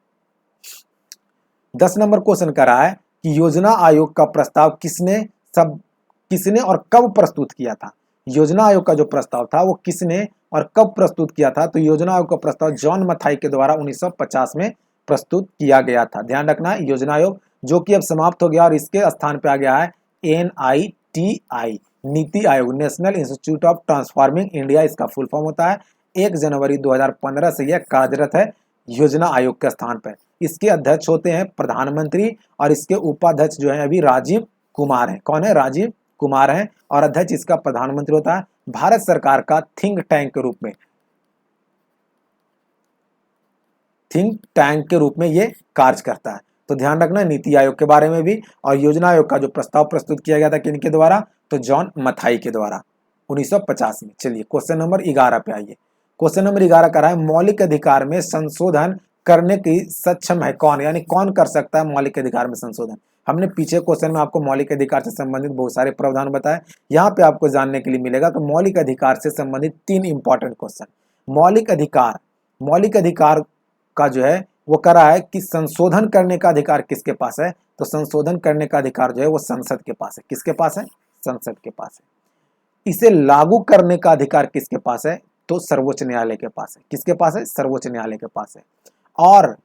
10 नंबर क्वेश्चन कर रहा है कि योजना आयोग का प्रस्ताव किसने और कब प्रस्तुत किया था। योजना आयोग का जो प्रस्ताव था वो किसने और कब प्रस्तुत किया था, तो योजना आयोग का प्रस्ताव जॉन मथाई के द्वारा 1950 में प्रस्तुत किया गया था। ध्यान रखना योजना आयोग जो कि अब समाप्त हो गया और इसके स्थान पे आ गया है NITI, NITI Aayog, national institute of transforming India इसका फुल फॉर्म होता है। 1 जनवरी 2015 से यह कार्यरत है योजना आयोग के स्थान पर। इसके अध्यक्ष होते हैं प्रधानमंत्री, और इसके उपाध्यक्ष जो है अभी राजीव कुमार है। कौन है, राजीव कुमार है, और अध्यक्ष इसका प्रधानमंत्री होता है। भारत सरकार का थिंक टैंक के रूप में ये कार्य करता है। तो ध्यान रखना नीति आयोग के बारे में भी, और योजना आयोग का जो प्रस्ताव प्रस्तुत किया गया था किनके द्वारा, तो जॉन मथाई के द्वारा 1950 में। चलिए क्वेश्चन नंबर 11 पे आइए। क्वेश्चन नंबर 11 का रहा है मौलिक अधिकार में संशोधन करने की सक्षम है कौन, यानी कौन कर सकता है मौलिक अधिकार में संशोधन। हमने पीछे क्वेश्चन में आपको मौलिक अधिकार से संबंधित बहुत सारे प्रावधान बताए, यहाँ पे आपको जानने के लिए मिलेगा कि मौलिक अधिकार से संबंधित 3 इंपॉर्टेंट क्वेश्चन। मौलिक अधिकार का जो है वो करा है कि संशोधन करने का अधिकार किसके पास है, तो संशोधन करने का अधिकार जो है वो संसद के पास है। किसके पास है, संसद के पास है। इसे लागू करने का अधिकार किसके पास है, तो सर्वोच्च न्यायालय के पास है। किसके पास है, सर्वोच्च न्यायालय के पास है। और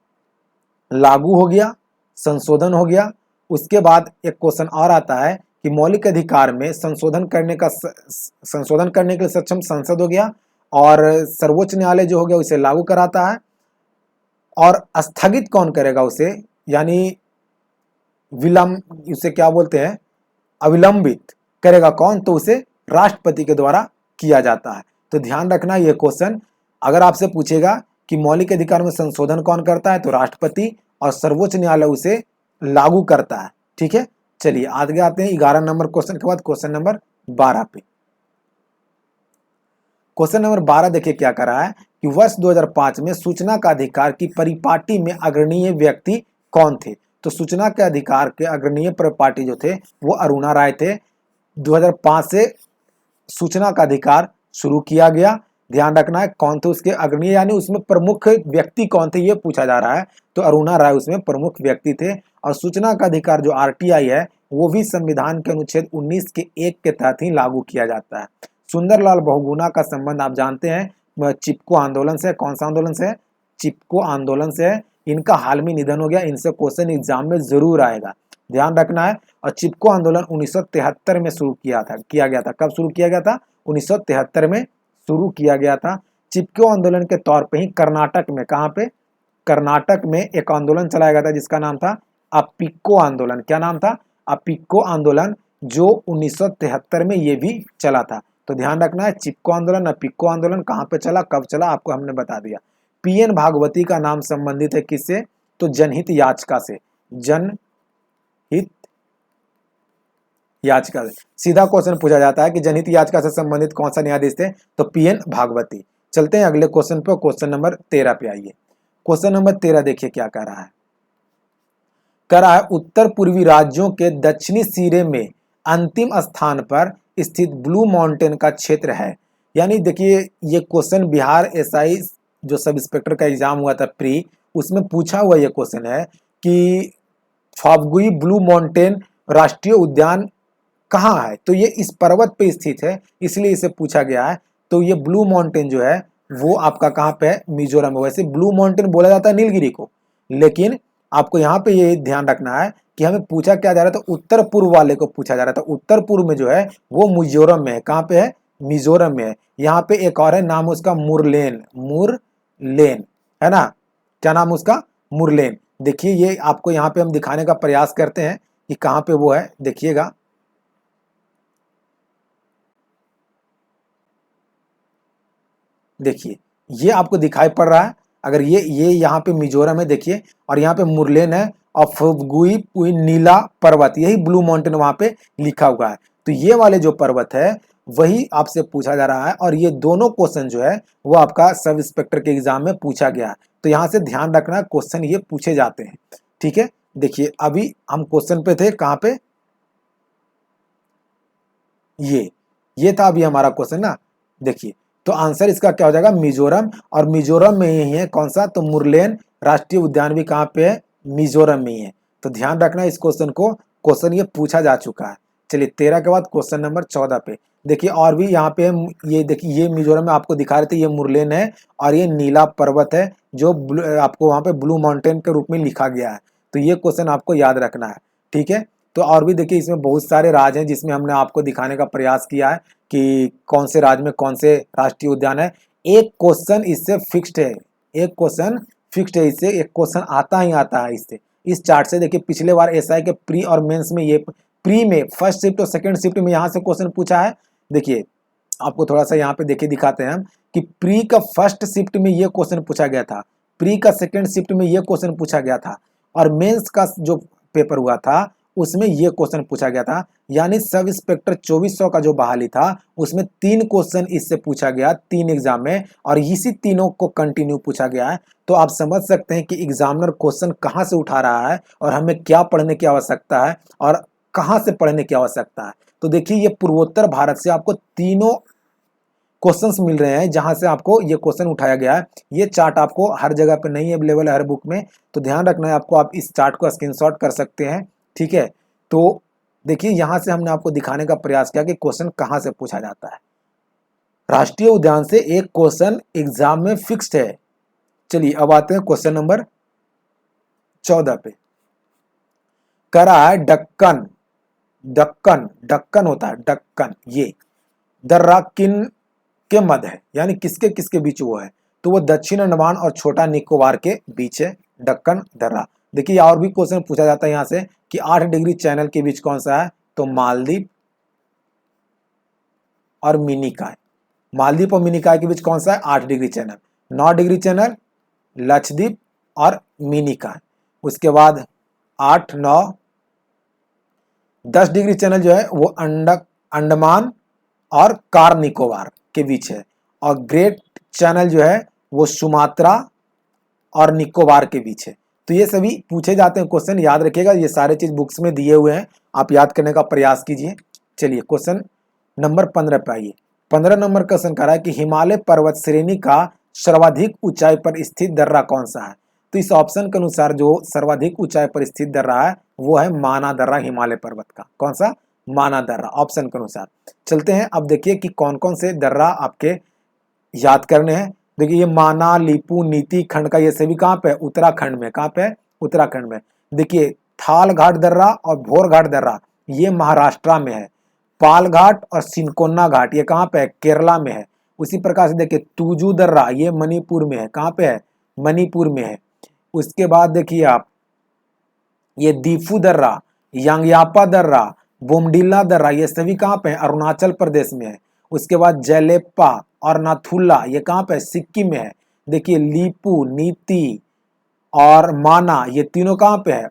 लागू हो गया, संशोधन हो गया, उसके बाद एक क्वेश्चन और आता है कि मौलिक अधिकार में संशोधन करने के लिए सक्षम संसद हो गया, और सर्वोच्च न्यायालय जो हो गया उसे लागू कराता है, और स्थगित कौन करेगा उसे, यानी उसे क्या बोलते हैं, अविलंबित करेगा कौन, तो उसे राष्ट्रपति के द्वारा किया जाता है। तो ध्यान रखना ये क्वेश्चन अगर आपसे पूछेगा कि मौलिक अधिकार में संशोधन कौन करता है, तो राष्ट्रपति, और सर्वोच्च न्यायालय उसे लागू करता है। ठीक है, चलिए आगे आते हैं 11 नंबर क्वेश्चन के बाद क्वेश्चन नंबर 12 पे। क्वेश्चन नंबर 12 देखिए क्या कर रहा है कि वर्ष 2005 में सूचना का अधिकार की परिपाटी में अग्रणीय व्यक्ति कौन थे। तो सूचना के अधिकार के अग्रणीय परिपाटी जो थे वो अरुणा राय थे। 2005 से सूचना का अधिकार शुरू किया गया। ध्यान रखना है कौन थे उसके अग्रणीय, यानी उसमें प्रमुख व्यक्ति कौन थे ये पूछा जा रहा है। तो अरुणा राय उसमें प्रमुख व्यक्ति थे। और सूचना का अधिकार जो आरटीआई है वो भी संविधान के अनुच्छेद 19 के 1 के तहत ही लागू किया जाता है। सुंदरलाल बहुगुणा का संबंध आप जानते हैं चिपको आंदोलन से। कौन सा आंदोलन से? चिपको आंदोलन से है। इनका हाल में निधन हो गया। इनसे क्वेश्चन एग्जाम में जरूर आएगा, ध्यान रखना है। और चिपको आंदोलन 1973 में शुरू किया गया था। कब शुरू किया गया था? 1973 में शुरू किया गया था। चिपको आंदोलन के तौर पे ही कर्नाटक में, कहाँ पे? कर्नाटक में एक आंदोलन चलाया गया था जिसका नाम था अपिक्को आंदोलन। क्या नाम था? अपिक्को आंदोलन, जो 1973 में ये भी चला था। तो ध्यान रखना है चिपको आंदोलन, अपिक्को आंदोलन कहाँ पे चला, कब चला, आपको हमने बता दिया। पीएन भागवती का नाम संबंधित है किससे? तो जनहित याचिका से। जनहित याचिका से सीधा क्वेश्चन पूछा जाता है कि जनहित याचिका से संबंधित कौन सा न्यायाधीश थे? तो पीएन भागवती। चलते हैं अगले क्वेश्चन पे। क्वेश्चन नंबर 13 पे आइए। क्वेश्चन नंबर 13 देखिए क्या कह रहा है। कह रहा है उत्तर पूर्वी राज्यों के दक्षिणी सिरे में अंतिम स्थान पर स्थित ब्लू माउंटेन का क्षेत्र है। यानी देखिए ये क्वेश्चन बिहार एसआई जो सब इंस्पेक्टर का एग्जाम हुआ था प्री, उसमें पूछा हुआ ये क्वेश्चन है कि फाफगुई ब्लू माउंटेन राष्ट्रीय उद्यान कहाँ है। तो ये इस पर्वत पे स्थित है, इसलिए इसे पूछा गया है। तो ये ब्लू माउंटेन जो है वो आपका कहाँ पे है? मिजोरम में। वैसे ब्लू माउंटेन बोला जाता है नीलगिरी को, लेकिन आपको यहाँ पे ये ध्यान रखना है कि हमें पूछा क्या जा रहा है? तो उत्तर पूर्व वाले को पूछा जा रहा था। उत्तर पूर्व में जो है वो मिजोरम में है। कहाँ पे है? मिजोरम में है। यहाँ पे एक और है, नाम उसका मुरलेन। मुरलेन है ना, क्या नाम उसका? मुरलेन। देखिए ये आपको यहाँ पे हम दिखाने का प्रयास करते हैं कि कहाँ पे वो है, देखिएगा। देखिए ये आपको दिखाई पड़ रहा है। अगर ये यहाँ पे मिजोरम है देखिए, और यहाँ पे मुरलेन है, और फुगुई नीला पर्वत, यही ब्लू माउंटेन वहां पे लिखा हुआ है। तो ये वाले जो पर्वत है वही आपसे पूछा जा रहा है। और ये दोनों क्वेश्चन जो है वो आपका सब इंस्पेक्टर के एग्जाम में पूछा गया है। तो यहाँ से ध्यान रखना क्वेश्चन ये पूछे जाते हैं, ठीक है। देखिए अभी हम क्वेश्चन पे थे, कहाँ पे? ये था अभी हमारा क्वेश्चन ना। देखिए तो आंसर इसका क्या हो जाएगा? मिजोरम। और मिजोरम में ही है कौन सा? तो मुरलेन राष्ट्रीय उद्यान भी कहाँ पे है? मिजोरम में ही है। तो ध्यान रखना इस क्वेश्चन को, क्वेश्चन ये पूछा जा चुका है। चलिए 13 के बाद क्वेश्चन नंबर 14 पे देखिए। और भी यहाँ पे ये देखिए, ये मिजोरम में आपको दिखा रहे थे, ये मुरलेन है और ये नीला पर्वत है जो आपको वहाँ पे ब्लू माउंटेन के रूप में लिखा गया है। तो ये क्वेश्चन आपको याद रखना है, ठीक है। तो और भी देखिए इसमें बहुत सारे राज्य हैं जिसमें हमने आपको दिखाने का प्रयास किया है कि कौन से राज्य में कौन से राष्ट्रीय उद्यान है। एक क्वेश्चन इससे फिक्स्ड है, एक क्वेश्चन फिक्स्ड है इससे, एक क्वेश्चन आता ही आता है इससे, इस चार्ट से। देखिए पिछले बार एसआई के प्री और मेंस में, ये प्री में फर्स्ट शिफ्ट और सेकंड शिफ्ट में यहाँ से क्वेश्चन पूछा है। देखिए आपको थोड़ा सा यहाँ पे देखिए दिखाते हैं हम कि प्री का फर्स्ट शिफ्ट में ये क्वेश्चन पूछा गया था, प्री का सेकंड शिफ्ट में ये क्वेश्चन पूछा गया था, और मेंस का जो पेपर हुआ था उसमें ये क्वेश्चन पूछा गया था। यानी सब इंस्पेक्टर 2400 का जो बहाली था उसमें 3 क्वेश्चन इससे पूछा गया 3 एग्जाम में, और इसी तीनों को कंटिन्यू पूछा गया है। तो आप समझ सकते हैं कि एग्जामिनर क्वेश्चन कहाँ से उठा रहा है और हमें क्या पढ़ने की आवश्यकता है और कहाँ से पढ़ने की आवश्यकता है। तो देखिए ये पूर्वोत्तर भारत से आपको तीनों क्वेश्चंस मिल रहे हैं जहां से आपको ये क्वेश्चन उठाया गया है। ये चार्ट आपको हर जगह पे नहीं अवेलेबल है हर बुक में, तो ध्यान रखना है आपको। आप इस चार्ट को स्क्रीनशॉट कर सकते हैं, ठीक है। तो देखिए यहां से हमने आपको दिखाने का प्रयास किया कि क्वेश्चन कहां से पूछा जाता है। राष्ट्रीय उद्यान से एक क्वेश्चन एग्जाम में फिक्स्ड है। चलिए अब आते हैं क्वेश्चन नंबर 14 पे। कह रहा है डक्कन, डक्कन, डक्कन होता है डक्कन, ये दर्रा किन के मध्य है, यानी किसके किसके बीच वो है। तो वो दक्षिण अंडमान और छोटा निकोबार के बीच है डक्कन दर्रा। देखिए और भी क्वेश्चन पूछा जाता है यहाँ से कि 8 डिग्री चैनल के बीच कौन सा है, तो मालदीव और मिनिकॉय। मालदीव और मिनिकॉय के बीच कौन सा है? 8 degree channel. 9 degree channel Lakshadweep और मिनिकॉय। उसके बाद 8, 9, 10 डिग्री चैनल जो है वो अंडमान और कार निकोबार के बीच है, और ग्रेट चैनल जो है वो सुमात्रा और निकोबार के बीच है। तो ये सभी पूछे जाते हैं क्वेश्चन, याद रखिएगा। ये सारे चीज बुक्स में दिए हुए हैं, आप याद करने का प्रयास कीजिए। चलिए क्वेश्चन नंबर 15 पे आइए। 15 नंबर क्वेश्चन कह रहा है कि हिमालय पर्वत श्रेणी का सर्वाधिक ऊंचाई पर स्थित दर्रा कौन सा है। तो इस ऑप्शन के अनुसार जो सर्वाधिक ऊंचाई पर स्थित दर्रा है वो है माना दर्रा, हिमालय पर्वत का। कौन सा? माना दर्रा, ऑप्शन के अनुसार। चलते हैं अब देखिए कि कौन कौन से दर्रा आपके याद करने हैं। देखिए ये माना, लीपू, नीति, खंड का, ये सभी कहाँ पे है? उत्तराखंड में। कहाँ पे है? उत्तराखंड में। देखिए थाल घाट दर्रा और भोर घाट दर्रा ये महाराष्ट्र में है। पाल घाट और सिनकोना घाट ये कहाँ पे है? केरला में है। उसी प्रकार से देखिए तुजू दर्रा ये मणिपुर में है। कहाँ पे है? मणिपुर में है। उसके बाद देखिए आप ये दीफू दर्रा, यांगयापा दर्रा, बोमडिला दर्रा ये सभी कहाँ पे है? अरुणाचल प्रदेश में है। उसके बाद जलेप्पा और नाथुला ये कहाँ पे है? सिक्किम में है। देखिए लीपू, नीति और माना ये तीनों कहाँ पे है?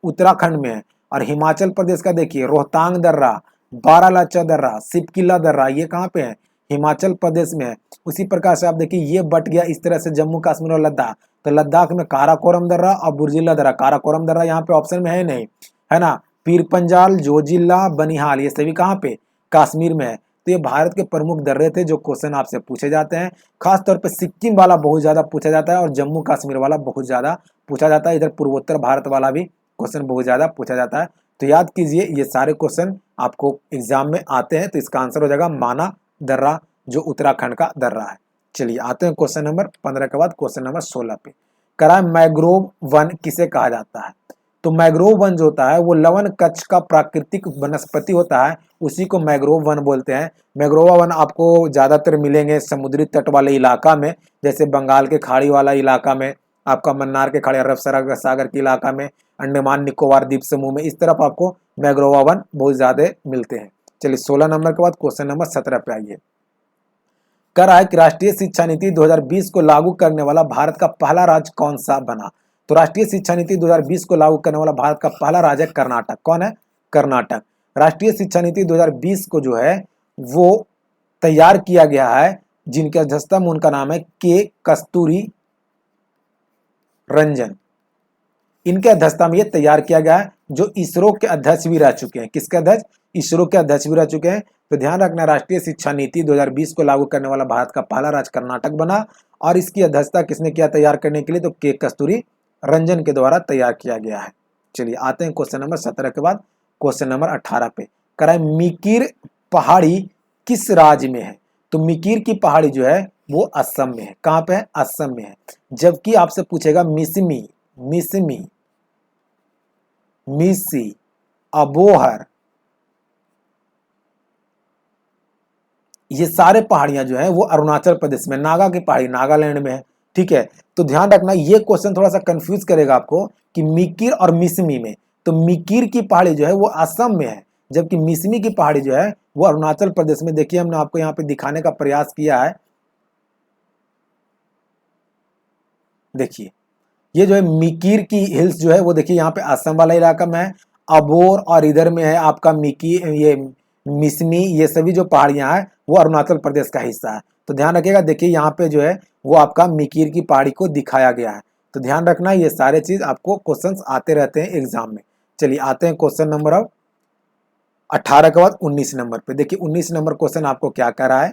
उत्तराखंड में है। और हिमाचल प्रदेश का देखिए रोहतांग दर्रा, बारालाचा दर्रा, सिपकिला दर्रा ये कहाँ पे है? हिमाचल प्रदेश में है। उसी प्रकार से आप देखिए ये बट गया इस तरह से जम्मू कश्मीर और लद्दाख। तो लद्दाख में काराकोरम दर्रा और बुर्जिला दर्रा। काराकोरम दर्रा यहाँ पे ऑप्शन में है नहीं, है ना। पीर पंजाल, जोजिला, बनिहाल ये सभी कहाँ पे? कश्मीर में है। तो ये भारत के प्रमुख दर्रे थे जो क्वेश्चन आपसे पूछे जाते हैं। खास तौर पे सिक्किम वाला बहुत ज्यादा पूछा जाता है और जम्मू कश्मीर वाला बहुत ज्यादा पूछा जाता है। इधर पूर्वोत्तर भारत वाला भी क्वेश्चन बहुत ज्यादा पूछा जाता है। तो याद कीजिए ये सारे क्वेश्चन आपको एग्जाम में आते हैं। तो इसका आंसर हो जाएगा माना दर्रा जो उत्तराखंड का दर्रा है। चलिए आते हैं क्वेश्चन नंबर 15 के बाद क्वेश्चन नंबर 16 पे। करा मैग्रोव वन किसे कहा जाता है। तो मैग्रोव वन जो होता है वो लवण कच्छ का प्राकृतिक वनस्पति होता है, उसी को मैग्रोव वन बोलते हैं। मैग्रोवा वन आपको ज्यादातर मिलेंगे समुद्री तट वाले इलाका में, जैसे बंगाल के खाड़ी वाला इलाका में, आपका मन्नार के खाड़ी, अरब सागर के इलाका में, अंडमान निकोबार द्वीप समूह में, इस तरफ आपको मैग्रोवा वन बहुत ज्यादा मिलते हैं। चलिए 16 नंबर के बाद क्वेश्चन नंबर 17 पे आइए। कह रहा है कि राष्ट्रीय शिक्षा नीति 2020 को लागू करने वाला भारत का पहला राज्य कौन सा बना। तो राष्ट्रीय शिक्षा नीति 2020 को लागू करने वाला भारत का पहला राज्य कर्नाटक। कौन है? कर्नाटक। राष्ट्रीय शिक्षा नीति 2020 को जो है वो तैयार किया गया है, जिनके अध्यक्षता में उनका नाम है के कस्तूरी रंजन। इनके अध्यक्षता में ये तैयार किया गया है, जो इसरो के अध्यक्ष भी रह चुके हैं। किसके अध्यक्ष? इसरो के अध्यक्ष भी रह चुके हैं। तो ध्यान रखना राष्ट्रीय शिक्षा नीति 2020 को लागू करने वाला भारत का पहला राज्य कर्नाटक बना, और इसकी अध्यक्षता किसने किया तैयार करने के लिए? तो के कस्तूरी रंजन के द्वारा तैयार किया गया है। चलिए आते हैं क्वेश्चन नंबर 17 के बाद क्वेश्चन नंबर 18 पे। कह रहा है मिकिर पहाड़ी किस राज्य में है। तो मिकिर की पहाड़ी जो है वो असम में है। कहाँ पे है? असम में है। जबकि आपसे पूछेगा मिसमी, मिसमी, मिसी, अबोहर, ये सारे पहाड़ियां जो है वो अरुणाचल प्रदेश में, नागा की पहाड़ी नागालैंड में है। ठीक है, तो ध्यान रखना ये क्वेश्चन थोड़ा सा कंफ्यूज करेगा आपको कि मिकिर और मिसमी में। तो मिकिर की पहाड़ी जो है वो असम में है, जबकि मिसमी की पहाड़ी जो है वो अरुणाचल प्रदेश में। देखिए हमने आपको यहाँ पे दिखाने का प्रयास किया है। देखिए ये जो है मिकिर की हिल्स जो है वो देखिए यहाँ पे असम वाला इलाका में है। अबोर और इधर में है आपका मिकी, ये मिसमी, ये सभी जो पहाड़ियां हैं वो अरुणाचल प्रदेश का हिस्सा है। तो ध्यान रखिएगा, देखिए यहाँ पे जो है वो आपका मिकिर की पहाड़ी को दिखाया गया है। तो ध्यान रखना ये सारे चीज आपको क्वेश्चंस आते रहते हैं एग्जाम में। चलिए आते हैं क्वेश्चन नंबर अब 18 के बाद 19 नंबर पे। देखिए 19 नंबर क्वेश्चन आपको क्या कर रहा है।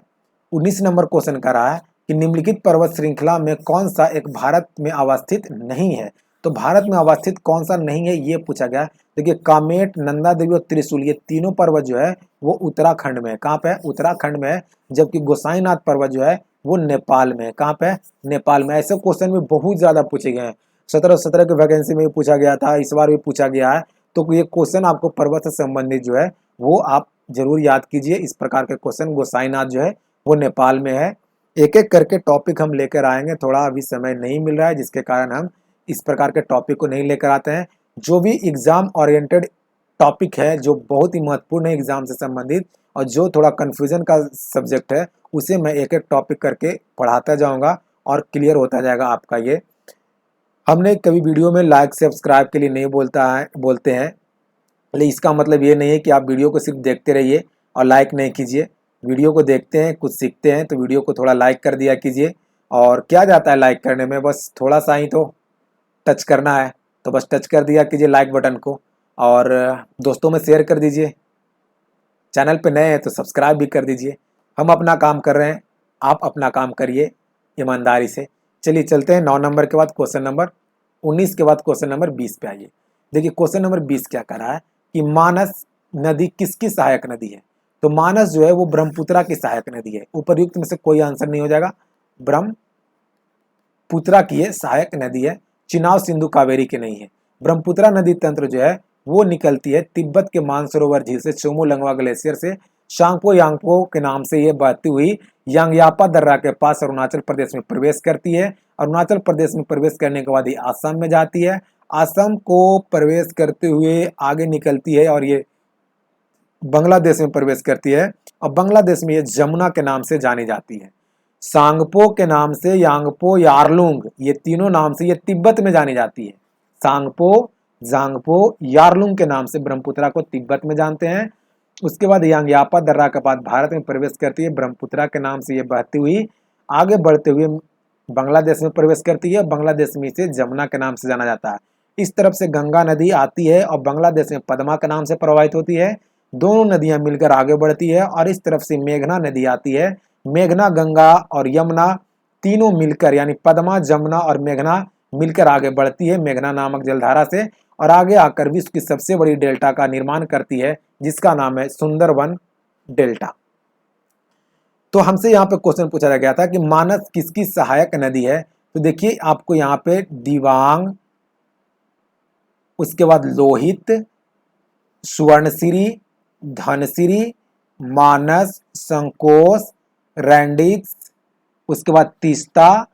19 नंबर क्वेश्चन कर रहा है कि निम्नलिखित पर्वत श्रृंखला में कौन सा एक भारत में अवस्थित नहीं है। तो भारत में अवस्थित कौन सा नहीं है ये पूछा गया है। देखिए कामेट, नंदा देवी और त्रिशूल ये तीनों पर्वत जो है वो उत्तराखंड में है। कहाँ पे है? उत्तराखंड में है। जबकि गोसाईनाथ पर्वत जो है वो नेपाल में है। कहाँ पे है? नेपाल में। ऐसे क्वेश्चन भी बहुत ज्यादा पूछे गए हैं। 17 की वैकेंसी में भी पूछा गया था, इस बार भी पूछा गया है। तो ये क्वेश्चन आपको पर्वत से संबंधित जो है वो आप जरूर याद कीजिए। इस प्रकार के क्वेश्चन, गोसाईनाथ जो है वो नेपाल में है। एक एक करके टॉपिक हम लेकर आएंगे, थोड़ा अभी समय नहीं मिल रहा है जिसके कारण हम इस प्रकार के टॉपिक को नहीं लेकर आते हैं। जो भी एग्जाम ओरिएंटेड टॉपिक है, जो बहुत ही महत्वपूर्ण है एग्जाम से संबंधित और जो थोड़ा कंफ्यूजन का सब्जेक्ट है, उसे मैं एक एक टॉपिक करके पढ़ाता जाऊंगा और क्लियर होता जाएगा आपका ये। हमने कभी वीडियो में लाइक सब्सक्राइब के लिए नहीं बोलते हैं, लेकिन इसका मतलब ये नहीं है कि आप वीडियो को सिर्फ देखते रहिए और लाइक नहीं कीजिए। वीडियो को देखते हैं, कुछ सीखते हैं, तो वीडियो को थोड़ा लाइक कर दिया कीजिए। और क्या जाता है लाइक करने में, बस थोड़ा सा ही तो टच करना है, तो बस टच कर दिया कीजिए लाइक बटन को, और दोस्तों में शेयर कर दीजिए। चैनल पे नए हैं तो सब्सक्राइब भी कर दीजिए। हम अपना काम कर रहे हैं, आप अपना काम करिए ईमानदारी से। चलिए चलते हैं 9 नंबर के बाद क्वेश्चन नंबर 19 के बाद क्वेश्चन नंबर 20 पे आइए। देखिए क्वेश्चन नंबर 20 क्या कर रहा है कि मानस नदी किसकी सहायक नदी है। तो मानस जो है वो ब्रह्मपुत्रा की सहायक नदी है। उपर्युक्त में से कोई आंसर नहीं हो जाएगा, ब्रह्मपुत्रा की ये सहायक नदी है, चिनाब सिंधु कावेरी की नहीं है। ब्रह्मपुत्रा नदी तंत्र जो है वो निकलती है तिब्बत के मानसरोवर झील से, चोमो लंगवा ग्लेशियर से, शांगपो यांगपो के नाम से ये बहती हुई यांगयापा दर्रा के पास अरुणाचल प्रदेश में प्रवेश करती है। अरुणाचल प्रदेश में प्रवेश करने के बाद ये असम में जाती है, असम को प्रवेश करते हुए आगे निकलती है और ये बांग्लादेश में प्रवेश करती है, और बांग्लादेश में ये जमुना के नाम से जानी जाती है। सांगपो के नाम से, यांगपो, यारलुंग, ये तीनों नाम से ये तिब्बत में जानी जाती है। सांगपो, जांगपो, यारलुंग के नाम से ब्रह्मपुत्रा को तिब्बत में जानते हैं। उसके बाद यांगयापा दर्रा के बाद भारत में प्रवेश करती है, ब्रह्मपुत्रा के नाम से ये बहती हुई आगे बढ़ते हुए बांग्लादेश में प्रवेश करती है, बांग्लादेश में इसे जमुना के नाम से जाना जाता है। इस तरफ से गंगा नदी आती है और बांग्लादेश में पद्मा के नाम से प्रवाहित होती है। दोनों नदियां मिलकर आगे बढ़ती है, और इस तरफ से मेघना नदी आती है। मेघना, गंगा और यमुना तीनों मिलकर, यानी पद्मा, जमुना और मेघना मिलकर आगे बढ़ती है मेघना नामक जलधारा से, और आगे आकर विश्व की सबसे बड़ी डेल्टा का निर्माण करती है, जिसका नाम है सुंदरवन डेल्टा। तो हमसे यहाँ पे क्वेश्चन पूछा गया था कि मानस किसकी सहायक नदी है। तो देखिए आपको यहाँ पे दिवांग, उसके बाद लोहित, सुवर्णसिरी, धनसिरी, मानस, संकोश, रैंडिक्स, उसके बाद तीस्ता,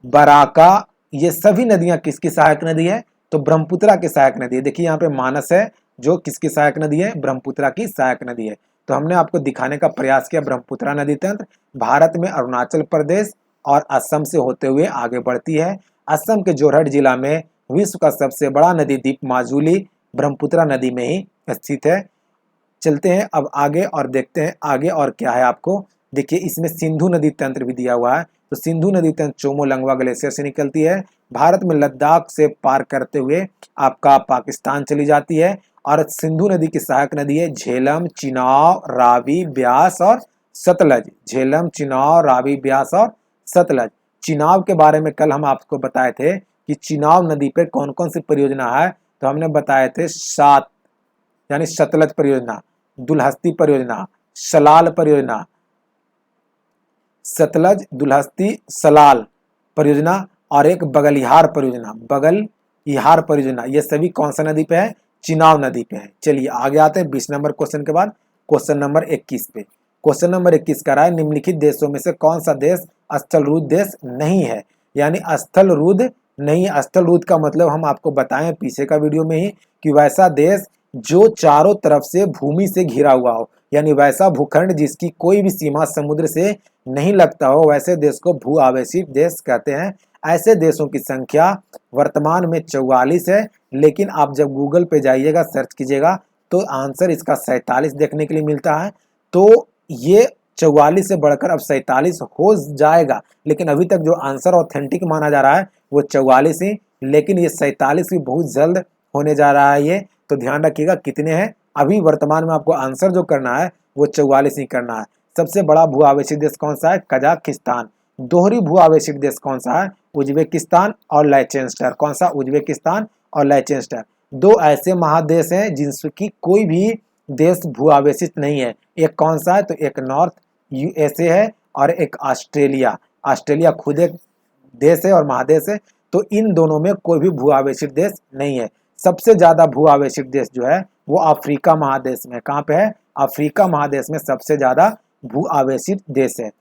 बराका, ये सभी नदियां किसकी सहायक नदी है। तो ब्रह्मपुत्रा की सहायक नदी है। देखिए यहाँ पे मानस है जो किसकी सहायक नदी है, ब्रह्मपुत्रा की सहायक नदी है। तो हमने आपको दिखाने का प्रयास किया ब्रह्मपुत्रा नदी तंत्र भारत में अरुणाचल प्रदेश और असम से होते हुए आगे बढ़ती है। असम के जोरहट जिला में विश्व का सबसे बड़ा नदी द्वीप माजुली ब्रह्मपुत्रा नदी में ही स्थित है। चलते हैं अब आगे और देखते हैं आगे और क्या है आपको। देखिए इसमें सिंधु नदी तंत्र भी दिया हुआ है। तो सिंधु नदी तंत्र चोमो लंगवा ग्लेशियर से निकलती है, भारत में लद्दाख से पार करते हुए आपका पाकिस्तान चली जाती है, और सिंधु नदी की सहायक नदी है झेलम, चिनाब, रावी, ब्यास और सतलज। झेलम, चिनाब, रावी, ब्यास और सतलज। चिनाब के बारे में कल हम आपको बताए थे कि चिनाब नदी पर कौन कौन सी परियोजना है। तो हमने बताए थे 7, यानी सतलज परियोजना, दुलहस्ती परियोजना, सलाल परियोजना, सतलज, दुलहस्ती, सलाल परियोजना, और एक बगलिहार परियोजना, बगलिहार परियोजना। ये सभी कौन सा नदी पे है, चिनाब नदी पे है। चलिए आगे आते हैं 20 नंबर क्वेश्चन के बाद क्वेश्चन नंबर 21 पे। क्वेश्चन नंबर 21 का रहा है निम्नलिखित देशों में से कौन सा देश स्थलरूढ़ देश नहीं है। यानी स्थलरूढ़ नहीं, स्थलरूढ़ का मतलब हम आपको बताएं पीछे का वीडियो में ही कि वैसा देश जो चारों तरफ से भूमि से घिरा हुआ हो, यानी वैसा भूखंड जिसकी कोई भी सीमा समुद्र से नहीं लगता हो, वैसे देश को भू आवेशित देश कहते हैं। ऐसे देशों की संख्या वर्तमान में 44 है, लेकिन आप जब गूगल पे जाइएगा, सर्च कीजिएगा, तो आंसर इसका 47 देखने के लिए मिलता है। तो ये 44 से बढ़कर अब 47 हो जाएगा, लेकिन अभी तक जो आंसर ऑथेंटिक माना जा रहा है वो 44 ही, लेकिन ये 47 भी बहुत जल्द होने जा रहा है। ये तो ध्यान रखिएगा कितने हैं। अभी वर्तमान में आपको आंसर जो करना है वो 44 ही करना है। सबसे बड़ा भू आवेशित देश कौन सा है, कजाकिस्तान। दोहरी भू आवेशित देश कौन सा है, उज्बेकिस्तान और लाइचेंस्टर। कौन सा, उज्बेकिस्तान और लाइचेंस्टर। दो ऐसे महादेश हैं जिनकी कोई भी देश भू आवेशित नहीं है। एक कौन सा है, तो एक नॉर्थ यूएसए है और एक ऑस्ट्रेलिया। ऑस्ट्रेलिया खुद एक देश है और महादेश है। तो इन दोनों में कोई भी भू आवेशित देश नहीं है। सबसे ज्यादा भू आवेशित देश जो है वो अफ्रीका महादेश में। कहाँ पे है, अफ्रीका महादेश में सबसे ज्यादा भू आवेशित देश है।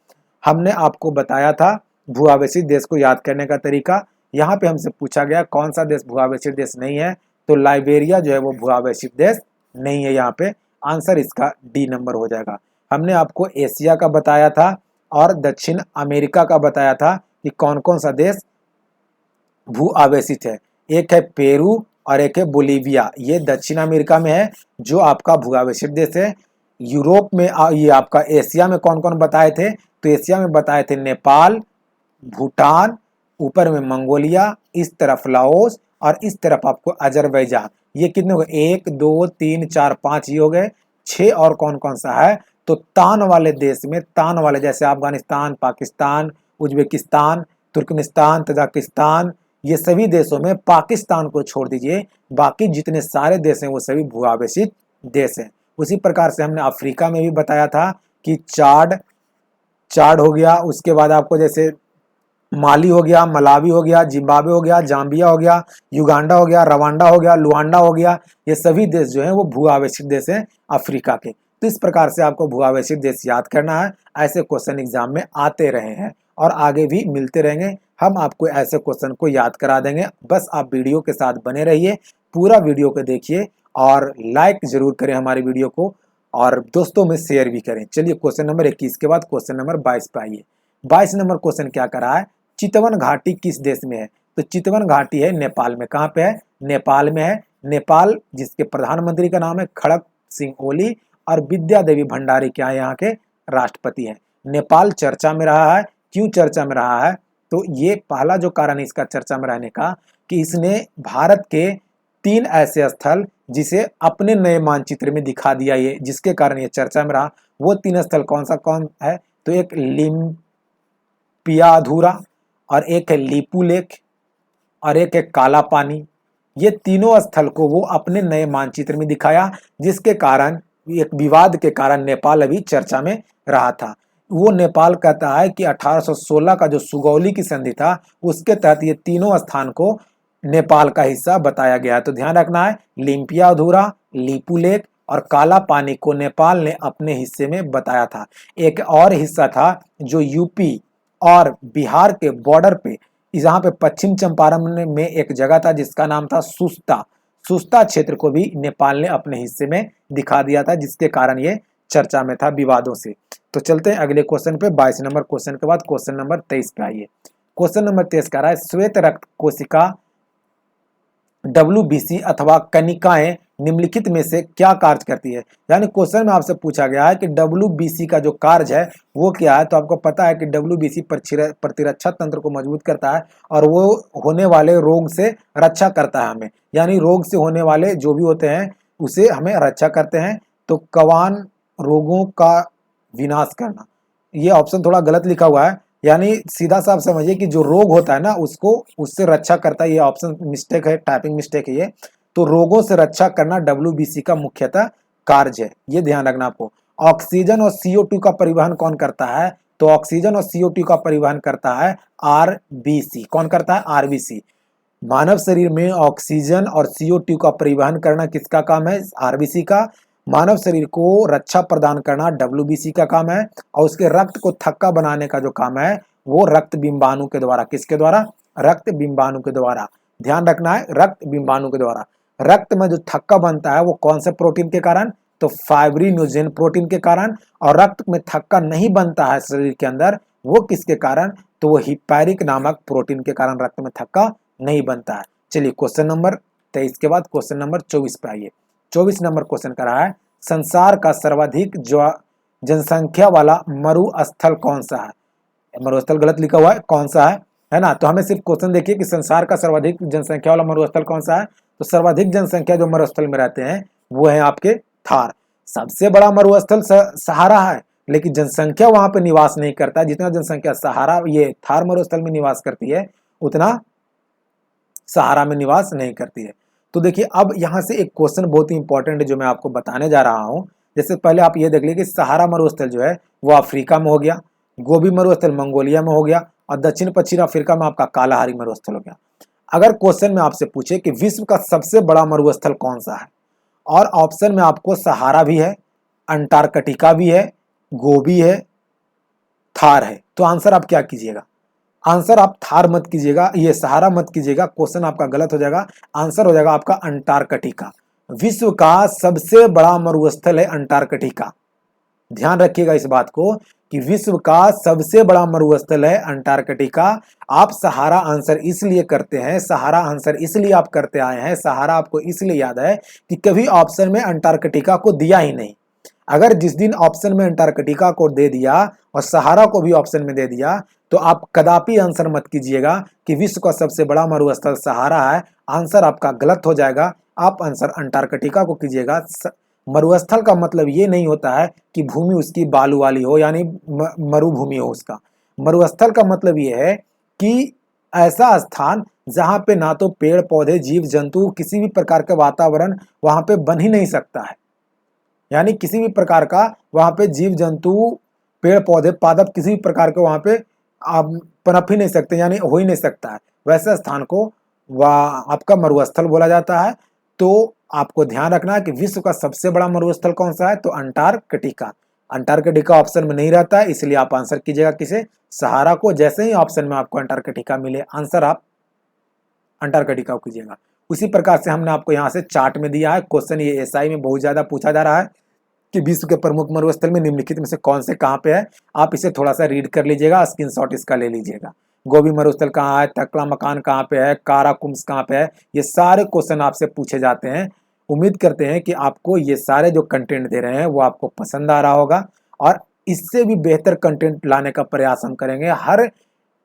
हमने आपको बताया था भू आवेशित देश को याद करने का तरीका। यहाँ पे हमसे पूछा गया कौन सा देश भू आवेशित देश नहीं है, तो लाइबेरिया जो है वो भू आवेशित देश नहीं है। यहाँ पे आंसर इसका डी नंबर हो जाएगा। हमने आपको एशिया का बताया था और दक्षिण अमेरिका का बताया था कि कौन कौन सा देश भू आवेशित है। एक है पेरू और एक है बोलीविया, ये दक्षिण अमेरिका में है जो आपका भू आवेशित देश है। यूरोप में ये आपका एशिया में कौन कौन बताए थे, तो एशिया में बताए थे नेपाल, भूटान, ऊपर में मंगोलिया, इस तरफ लाओस और इस तरफ आपको अजरबैजान। ये कितने हो गए, 1 2 3 4 5 ये हो गए। 6 और कौन कौन सा है, तो तान वाले देश में, तान वाले जैसे Afghanistan, Pakistan, Uzbekistan, Turkmenistan, Tajikistan, ये सभी देशों में पाकिस्तान को छोड़ दीजिए बाकी जितने सारे देश हैं वो सभी भूआवेशित देश हैं। उसी प्रकार से हमने अफ्रीका में भी बताया था कि चाड, चाड हो गया, उसके बाद आपको जैसे माली हो गया, मलावी हो गया, जिम्बाब्वे हो गया, जाम्बिया हो गया, युगांडा हो गया, रवांडा हो गया, लुआंडा हो गया, ये सभी देश जो हैं वो भूआवेशित देश हैं अफ्रीका के। तो इस प्रकार से आपको भूआवेशित देश याद करना है। ऐसे क्वेश्चन एग्जाम में आते रहे हैं और आगे भी मिलते रहेंगे। हम आपको ऐसे क्वेश्चन को याद करा देंगे, बस आप वीडियो के साथ बने रहिए, पूरा वीडियो को देखिए और लाइक जरूर करें हमारे वीडियो को और दोस्तों में शेयर भी करें। चलिए क्वेश्चन नंबर 21 के बाद क्वेश्चन नंबर 22 पे आइए। 22 नंबर क्वेश्चन क्या करा है, चितवन घाटी किस देश में है, तो चितवन घाटी है नेपाल में। कहाँ पे है, नेपाल में है। नेपाल जिसके प्रधानमंत्री का नाम है खड़ग सिंह ओली और विद्या देवी भंडारी क्या है यहाँ के राष्ट्रपति हैं। नेपाल चर्चा में रहा है, क्यों चर्चा में रहा है, तो ये पहला जो कारण है इसका चर्चा में रहने का कि इसने भारत के 3 ऐसे स्थल जिसे अपने नए मानचित्र में दिखा दिया, ये जिसके कारण ये चर्चा में रहा। वो 3 स्थल कौन है, तो एक लिम्पियाधुरा और एक है लीपू लेक और एक है काला पानी। ये तीनों स्थल को वो अपने नए मानचित्र में दिखाया, जिसके कारण एक विवाद के कारण नेपाल अभी चर्चा में रहा था। वो नेपाल कहता है कि 1816 का जो सुगौली की संधि था उसके तहत ये तीनों स्थान को नेपाल का हिस्सा बताया गया है। तो ध्यान रखना है, लिम्पियाधुरा, लीपू लेक और काला पानी को नेपाल ने अपने हिस्से में बताया था। एक और हिस्सा था जो यूपी और बिहार के बॉर्डर पे, जहाँ पे पश्चिम चंपारण में एक जगह था जिसका नाम था सुस्ता, सुस्ता क्षेत्र को भी नेपाल ने अपने हिस्से में दिखा दिया था, जिसके कारण ये चर्चा में था विवादों से। तो चलते हैं अगले क्वेश्चन पे। 22 नंबर क्वेश्चन के बाद क्वेश्चन नंबर 23 पे आइए। क्वेश्चन नंबर 23 कह रहा है श्वेत रक्त कोशिका WBC अथवा कनिकाएं निम्नलिखित में से क्या कार्य करती है। यानी क्वेश्चन में आपसे पूछा गया है कि WBC का जो कार्य है वो क्या है। तो आपको पता है कि WBC प्रतिरक्षा तंत्र को मजबूत करता है और वो होने वाले रोग से रक्षा करता है हमें, यानी रोग से होने वाले जो भी होते हैं उसे हमें रक्षा करते हैं। तो कवान रोगों का विनाश करना, ये ऑप्शन थोड़ा गलत लिखा हुआ है, यानी सीधा सा आप समझिए कि जो रोग होता है ना उसको उससे रक्षा करता है। ये ऑप्शन मिस्टेक है, टाइपिंग मिस्टेक है ये। तो रोगों से रक्षा करना WBC का मुख्यतः कार्य है, ये ध्यान रखना आपको। ऑक्सीजन और CO2 का परिवहन कौन करता है, तो ऑक्सीजन और CO2 का परिवहन करता है RBC। कौन करता है, RBC। मानव शरीर में ऑक्सीजन और CO2 का परिवहन करना किसका काम है, RBC का। मानव शरीर को रक्षा प्रदान करना WBC का काम है और उसके रक्त को थक्का बनाने का जो काम है वो रक्त बिंबाणु के द्वारा, किसके द्वारा, रक्त बिंबाणु के द्वारा। ध्यान रखना है, रक्त बिंबाणु के द्वारा। रक्त में जो थक्का बनता है वो कौन से प्रोटीन के कारण, तो फाइब्रिनोजेन प्रोटीन के कारण। और रक्त में थक्का नहीं बनता है शरीर के अंदर, वो किसके कारण, तो वो हिपैरिक नामक प्रोटीन के कारण रक्त में थक्का नहीं बनता है। चलिए क्वेश्चन नंबर 23 के बाद क्वेश्चन नंबर 24 पे आइए। 24 नंबर क्वेश्चन कर रहा है संसार का सर्वाधिक जनसंख्या वाला मरुस्थल कौन सा है। मरुस्थल गलत लिखा हुआ है, कौन सा है ना। तो हमें सिर्फ क्वेश्चन देखिए कि संसार का सर्वाधिक जनसंख्या वाला मरुस्थल कौन सा है। तो सर्वाधिक जनसंख्या जो मरुस्थल में रहते हैं वो है आपके थार। सबसे बड़ा मरुस्थल सहारा है, लेकिन जनसंख्या वहां पे निवास नहीं करता है। जितना जनसंख्या सहारा ये थार मरुस्थल में निवास करती है उतना सहारा में निवास नहीं करती है। तो देखिए अब यहाँ से एक क्वेश्चन बहुत ही इंपॉर्टेंट है जो मैं आपको बताने जा रहा हूँ। जैसे पहले आप ये देख लीजिए कि सहारा मरुस्थल जो है वो अफ्रीका में हो गया, गोबी मरुस्थल मंगोलिया में हो गया और दक्षिण पश्चिम अफ्रीका में आपका कालाहारी मरुस्थल हो गया। अगर क्वेश्चन में आपसे पूछे कि विश्व का सबसे बड़ा मरुस्थल कौन सा है, और ऑप्शन में आपको सहारा भी है, अंटार्कटिका भी है, गोबी है, थार है, तो आंसर आप क्या कीजिएगा। आंसर आप थार मत कीजिएगा, ये सहारा मत कीजिएगा, क्वेश्चन आपका गलत हो जाएगा। आंसर हो जाएगा आपका अंटार्कटिका। विश्व का सबसे बड़ा मरुस्थल है अंटार्कटिका। ध्यान रखिएगा इस बात को कि विश्व का सबसे बड़ा मरुस्थल है अंटार्कटिका। आप सहारा आंसर इसलिए करते हैं, सहारा आंसर इसलिए आप करते आए हैं, सहारा आपको इसलिए याद है कि कभी ऑप्शन में अंटार्कटिका को दिया ही नहीं। अगर जिस दिन ऑप्शन में अंटार्कटिका को दे दिया और सहारा को भी ऑप्शन में दे दिया तो आप कदापि आंसर मत कीजिएगा कि विश्व का सबसे बड़ा मरुस्थल सहारा है। आंसर आपका गलत हो जाएगा। आप आंसर अंटार्कटिका को कीजिएगा। मरुस्थल का मतलब ये नहीं होता है कि भूमि उसकी बालू वाली हो, यानी मरुभूमि हो उसका। मरुस्थल का मतलब ये है कि ऐसा स्थान जहाँ पे ना तो पेड़ पौधे जीव जंतु किसी भी प्रकार का वातावरण वहाँ पे बन ही नहीं सकता है, यानी किसी भी प्रकार का वहाँ पे जीव जंतु पेड़ पौधे पादप किसी भी प्रकार के वहाँ पे आप पनप ही नहीं सकते, यानी हो ही नहीं सकता है। वैसे स्थान को वह आपका मरुस्थल बोला जाता है। तो आपको ध्यान रखना है कि विश्व का सबसे बड़ा मरुस्थल कौन सा है, तो अंटार्कटिका। अंटार्कटिका ऑप्शन में नहीं रहता है, इसलिए आप आंसर कीजिएगा किसे, सहारा को। जैसे ही ऑप्शन में आपको अंटार्कटिका मिले आंसर आप अंटार्कटिका को कीजिएगा। उसी प्रकार से हमने आपको यहाँ से चार्ट में दिया है क्वेश्चन। ये एसआई में बहुत ज्यादा पूछा जा रहा है कि विश्व के प्रमुख मरुस्थल में निम्नलिखित में से कौन से कहाँ पे है। आप इसे थोड़ा सा रीड कर लीजिएगा, स्क्रीनशॉट इसका ले लीजिएगा। गोबी मरुस्थल कहाँ है, तकला मकान कहाँ पे है, काराकुम्स कहाँ पे है, ये सारे क्वेश्चन आपसे पूछे जाते हैं। उम्मीद करते हैं कि आपको ये सारे जो कंटेंट दे रहे हैं वो आपको पसंद आ रहा होगा और इससे भी बेहतर कंटेंट लाने का प्रयास हम करेंगे। हर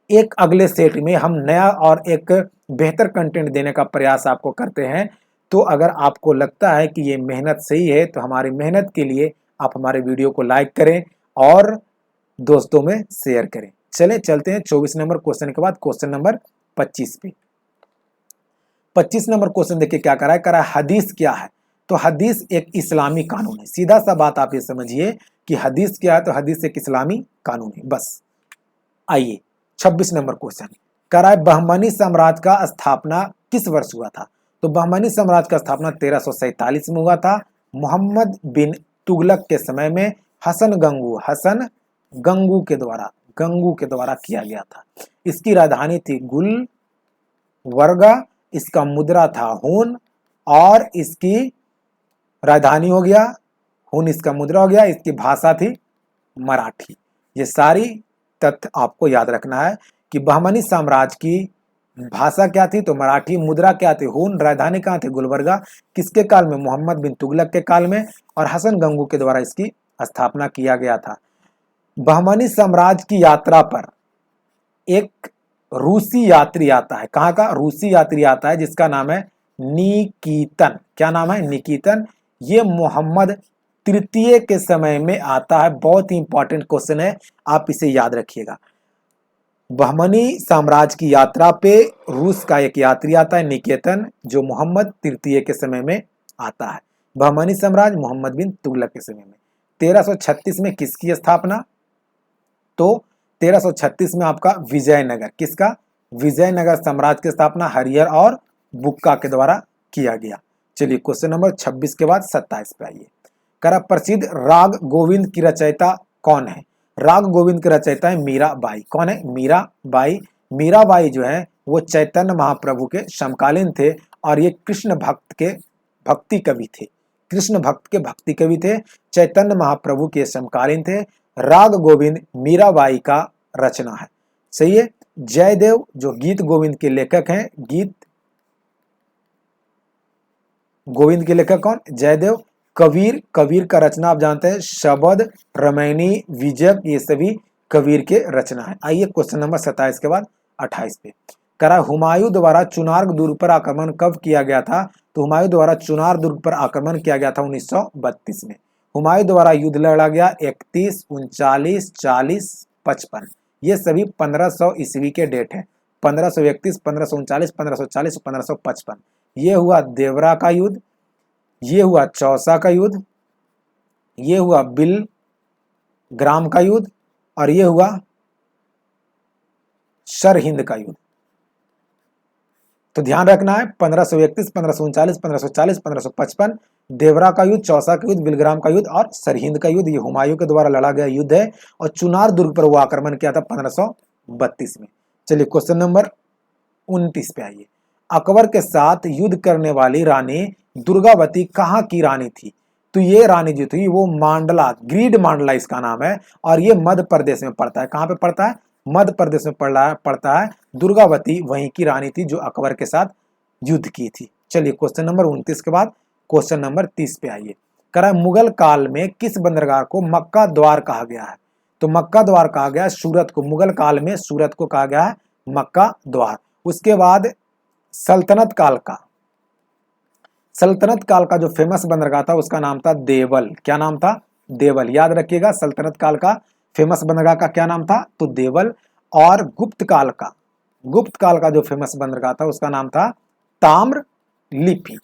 एक अगले सेट में हम नया और एक बेहतर कंटेंट देने का प्रयास आपको करते हैं। तो अगर आपको लगता है कि ये मेहनत सही है तो हमारी मेहनत के लिए आप हमारे वीडियो को लाइक करें और दोस्तों में शेयर करें। चले चलते हैं 24 नंबर क्वेश्चन के बाद क्वेश्चन नंबर 25 पे। 25 नंबर क्वेश्चन देखिए क्या करा है, हदीस क्या है। तो हदीस एक इस्लामी कानून है। सीधा सा बात आप ये समझिए कि हदीस क्या है, तो हदीस एक इस्लामी कानून है बस। आइए 26 नंबर क्वेश्चन करा है, बहमनी साम्राज्य का स्थापना किस वर्ष हुआ था। तो बहमनी साम्राज्य का स्थापना 1347 में हुआ था। मोहम्मद बिन तुगलक के समय में हसन गंगू के द्वारा किया गया था। इसकी राजधानी थी गुलबर्गा, इसका मुद्रा था हुन और इसकी राजधानी हो गया हुन, इसका मुद्रा हो गया, इसकी भाषा थी मराठी। ये सारी तथ्य आपको याद रखना है कि बहमनी साम्राज्य की भाषा क्या थी, तो मराठी, मुद्रा क्या थी हुन, राजधानी कहाँ थी गुलबर्गा, किसके काल में, मोहम्मद बिन तुगलक के काल में, और हसन गंगू के द्वारा इसकी स्थापना किया गया था। बहमनी साम्राज्य की यात्रा पर एक रूसी यात्री आता है। कहाँ का रूसी यात्री आता है जिसका नाम है निकीतन। क्या नाम है, निकीतन। ये मोहम्मद तृतीय के समय में आता है। बहुत ही इंपॉर्टेंट क्वेश्चन है, आप इसे याद रखिएगा। बहमनी साम्राज्य की यात्रा पे रूस का एक यात्री आता है निकेतन, जो मोहम्मद तृतीय के समय में आता है। बहमनी साम्राज्य मोहम्मद बिन तुगलक के समय में। 1336 में किसकी स्थापना, तो 1336 में आपका विजयनगर, किसका, विजयनगर साम्राज्य की स्थापना हरिहर और बुक्का के द्वारा किया गया। चलिए क्वेश्चन नंबर 26 के बाद 27 पे आइए। करा प्रसिद्ध राग गोविंद की रचयिता कौन है। राग गोविंद की रचयिता है मीराबाई। कौन है, मीराबाई। मीराबाई जो है वो चैतन्य महाप्रभु के समकालीन थे और ये कृष्ण भक्त के भक्ति कवि थे। कृष्ण भक्त के भक्ति कवि थे, चैतन्य महाप्रभु के समकालीन थे। राग गोविंद मीराबाई का रचना है। सही है। जयदेव जो गीत गोविंद के लेखक हैं, गीत गोविंद के लेखक कौन, जयदेव। कबीर का रचना आप जानते हैं, शबद, रमैनी, विजय, ये सभी कबीर के रचना है। आइए क्वेश्चन नंबर 27 के बाद 28 पे। करा हुमायूं द्वारा चुनार दुर्ग पर आक्रमण कब किया गया था। तो हुमायूं द्वारा चुनार दुर्ग पर आक्रमण किया गया था 1932 में। हुमायूं द्वारा युद्ध लड़ा गया 31, 39, 40, 55। ये सभी 1500 ईस्वी के डेट है। 1531, 1539, 1540, 1555। ये हुआ देवरा का युद्ध, ये हुआ चौसा का युद्ध, ये हुआ बिल ग्राम का युद्ध और ये हुआ सरहिंद का युद्ध। तो ध्यान रखना है 1531, 1539, 1540, 1555 देवरा का युद्ध, चौसा का युद्ध, बिलग्राम का युद्ध और सरहिंद का युद्ध। ये हुमायूं के द्वारा लड़ा गया युद्ध है और चुनार दुर्ग पर वो आक्रमण किया था 1532 में। चलिए क्वेश्चन नंबर 29 पे आइए। अकबर के साथ युद्ध करने वाली रानी दुर्गावती कहाँ की रानी थी। तो ये रानी जो थी वो मांडला, ग्रीड मांडला इसका नाम है और ये मध्य प्रदेश में पड़ता है। कहाँ पे पड़ता है, मध्य प्रदेश में पड़ता है। दुर्गावती वहीं की रानी थी जो अकबर के साथ युद्ध की थी। चलिए क्वेश्चन नंबर 29 के बाद क्वेश्चन नंबर 30 पे आइए। कह रहा है मुगल काल में किस बंदरगाह को मक्का द्वार कहा गया है? तो मक्का द्वार कहा गया है सूरत को। मुगल काल में सूरत को कहा गया है मक्का द्वार। उसके बाद सल्तनत काल का जो फेमस बंदरगाह था उसका नाम था देवल। क्या नाम था? देवल। याद रखिएगा, सल्तनत काल का फेमस बंदरगाह का क्या नाम था? तो देवल। और गुप्त काल का जो फेमस बंदरगाह था उसका नाम था ताम्रलिप्ति।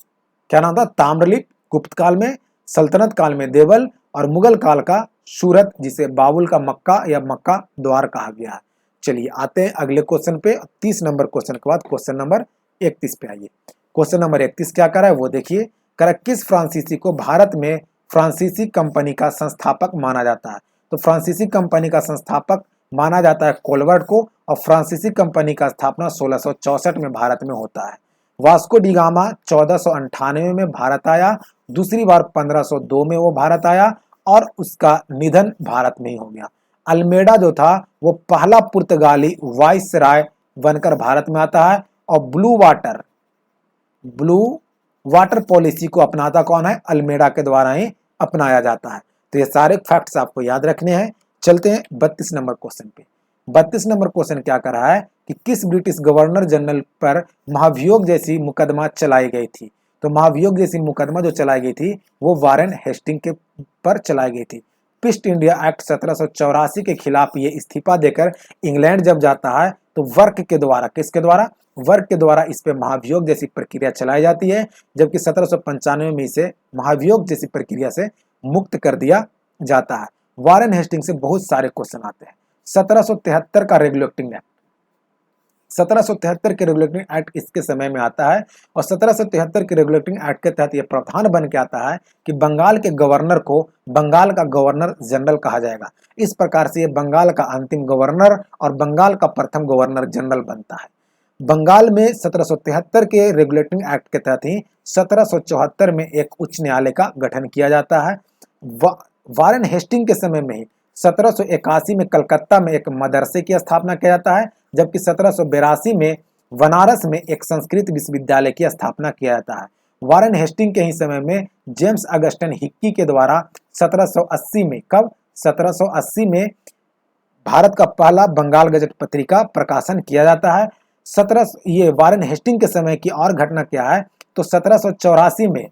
क्या नाम था? ताम्रलिप्ति। गुप्त काल में, सल्तनत काल में देवल, और मुगल काल का सूरत, जिसे बाबुल का मक्का या मक्का द्वार कहा गया है। चलिए आते हैं अगले क्वेश्चन पे। 30 नंबर क्वेश्चन के बाद क्वेश्चन नंबर 31 पे आइए। क्वेश्चन नंबर 31 क्या कर रहा है वो देखिए। कह रहा है किस फ्रांसीसी को भारत में फ्रांसीसी कंपनी का संस्थापक माना जाता है? तो फ्रांसीसी कंपनी का संस्थापक माना जाता है कोलवर्ट को, और फ्रांसीसी कंपनी का स्थापना 1664 में भारत में होता है। वास्को डी गामा 1498 में भारत आया, दूसरी बार 1502 में वो भारत आया, और उसका निधन भारत में ही हो गया। अल्मेडा जो था वो पहला पुर्तगाली वाइसराय बनकर भारत में आता है, और ब्लू वाटर पॉलिसी को अपनाता कौन है? अल्मेडा के द्वारा ही अपनाया जाता है। तो ये सारे फैक्ट्स आपको याद रखने हैं। चलते हैं 32 नंबर क्वेश्चन पे। 32 नंबर क्वेश्चन क्या कर रहा है कि किस ब्रिटिश गवर्नर जनरल पर महाभियोग जैसी मुकदमा चलाई गई थी? तो महाभियोग जैसी मुकदमा जो चलाई गई थी वो वारेन हेस्टिंग के पर चलाई गई थी। ईस्ट इंडिया एक्ट 1784 के खिलाफ ये इस्तीफा देकर इंग्लैंड जब जाता है तो वर्क के द्वारा, किसके द्वारा? वर्क के द्वारा इस पे महाभियोग जैसी प्रक्रिया चलाई जाती है, जबकि 1795 में इसे महाभियोग जैसी प्रक्रिया से मुक्त कर दिया जाता है। वारेन हेस्टिंग से बहुत सारे क्वेश्चन आते हैं। 1773 का रेगुलेटिंग एक्ट, 1773 के रेगुलेटिंग एक्ट इसके समय में आता है, और 1773 के रेगुलेटिंग एक्ट के तहत यह प्रावधान बन के आता है कि बंगाल के गवर्नर को बंगाल का गवर्नर जनरल कहा जाएगा। इस प्रकार से यह बंगाल का अंतिम गवर्नर और बंगाल का प्रथम गवर्नर जनरल बनता है। बंगाल में 1773 के रेगुलेटिंग एक्ट के तहत ही 1774 में एक उच्च न्यायालय का गठन किया जाता है। वारेन हेस्टिंग के समय में ही 1781 में कलकत्ता में एक मदरसे की स्थापना किया जाता है, जबकि 1782 में बनारस में एक संस्कृत विश्वविद्यालय की स्थापना किया जाता है। वारेन हेस्टिंग के ही समय में जेम्स अगस्टन हिक्की के द्वारा 1780 में, कब? 1780 में भारत का पहला बंगाल गजट पत्रिका प्रकाशन किया जाता है। ये वारेन हेस्टिंग के समय की और घटना क्या है तो 1784 में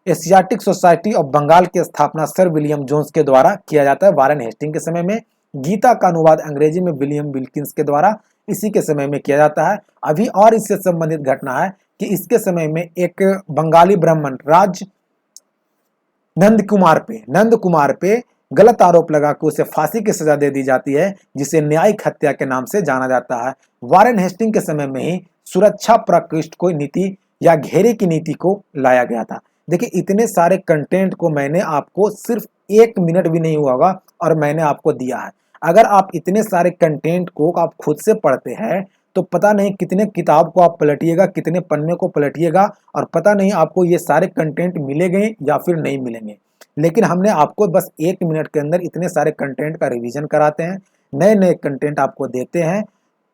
एशियाटिक सोसाइटी ऑफ बंगाल की स्थापना सर विलियम जोन्स के द्वारा किया जाता है। वारेन हेस्टिंग के समय में गीता का अनुवाद अंग्रेजी में विलियम विल्किंस के द्वारा इसी के समय में किया जाता है। अभी और इससे संबंधित घटना है कि इसके समय में एक बंगाली ब्राह्मण राज नंद कुमार पे गलत आरोप लगा के उसे फांसी की सजा दे दी जाती है, जिसे न्यायिक हत्या के नाम से जाना जाता है। वारेन हेस्टिंग के समय में ही सुरक्षा प्रकृष्ट को नीति या घेरे की नीति को लाया गया था। देखिए इतने सारे कंटेंट को मैंने आपको सिर्फ 1 मिनट भी नहीं हुआ होगा और मैंने आपको दिया है। अगर आप इतने सारे कंटेंट को आप खुद से पढ़ते हैं तो पता नहीं कितने किताब को आप पलटिएगा, कितने पन्ने को पलटिएगा, और पता नहीं आपको ये सारे कंटेंट मिलेंगे या फिर नहीं मिलेंगे। लेकिन हमने आपको बस 1 मिनट के अंदर इतने सारे कंटेंट का रिवीजन कराते हैं, नए नए कंटेंट आपको देते हैं।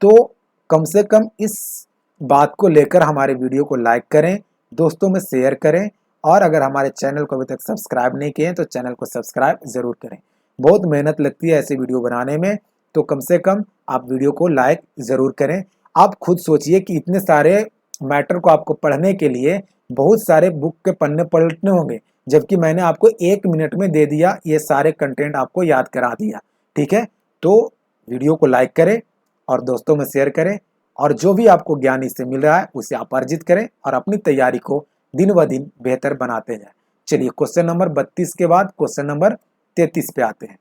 तो कम से कम इस बात को लेकर हमारे वीडियो को लाइक करें, दोस्तों में शेयर करें, और अगर हमारे चैनल को अभी तक सब्सक्राइब नहीं किए हैं तो चैनल को सब्सक्राइब ज़रूर करें। बहुत मेहनत लगती है ऐसे वीडियो बनाने में, तो कम से कम आप वीडियो को लाइक ज़रूर करें। आप खुद सोचिए कि इतने सारे मैटर को आपको पढ़ने के लिए बहुत सारे बुक के पन्ने पलटने होंगे, जबकि मैंने आपको 1 मिनट में दे दिया, ये सारे कंटेंट आपको याद करा दिया। ठीक है, तो वीडियो को लाइक करें और दोस्तों में शेयर करें, और जो भी आपको ज्ञान इससे मिल रहा है उसे आप अर्जित करें और अपनी तैयारी को दिन ब दिन बेहतर बनाते जाएं। चलिए क्वेश्चन नंबर 32 के बाद क्वेश्चन नंबर 33 पे आते हैं।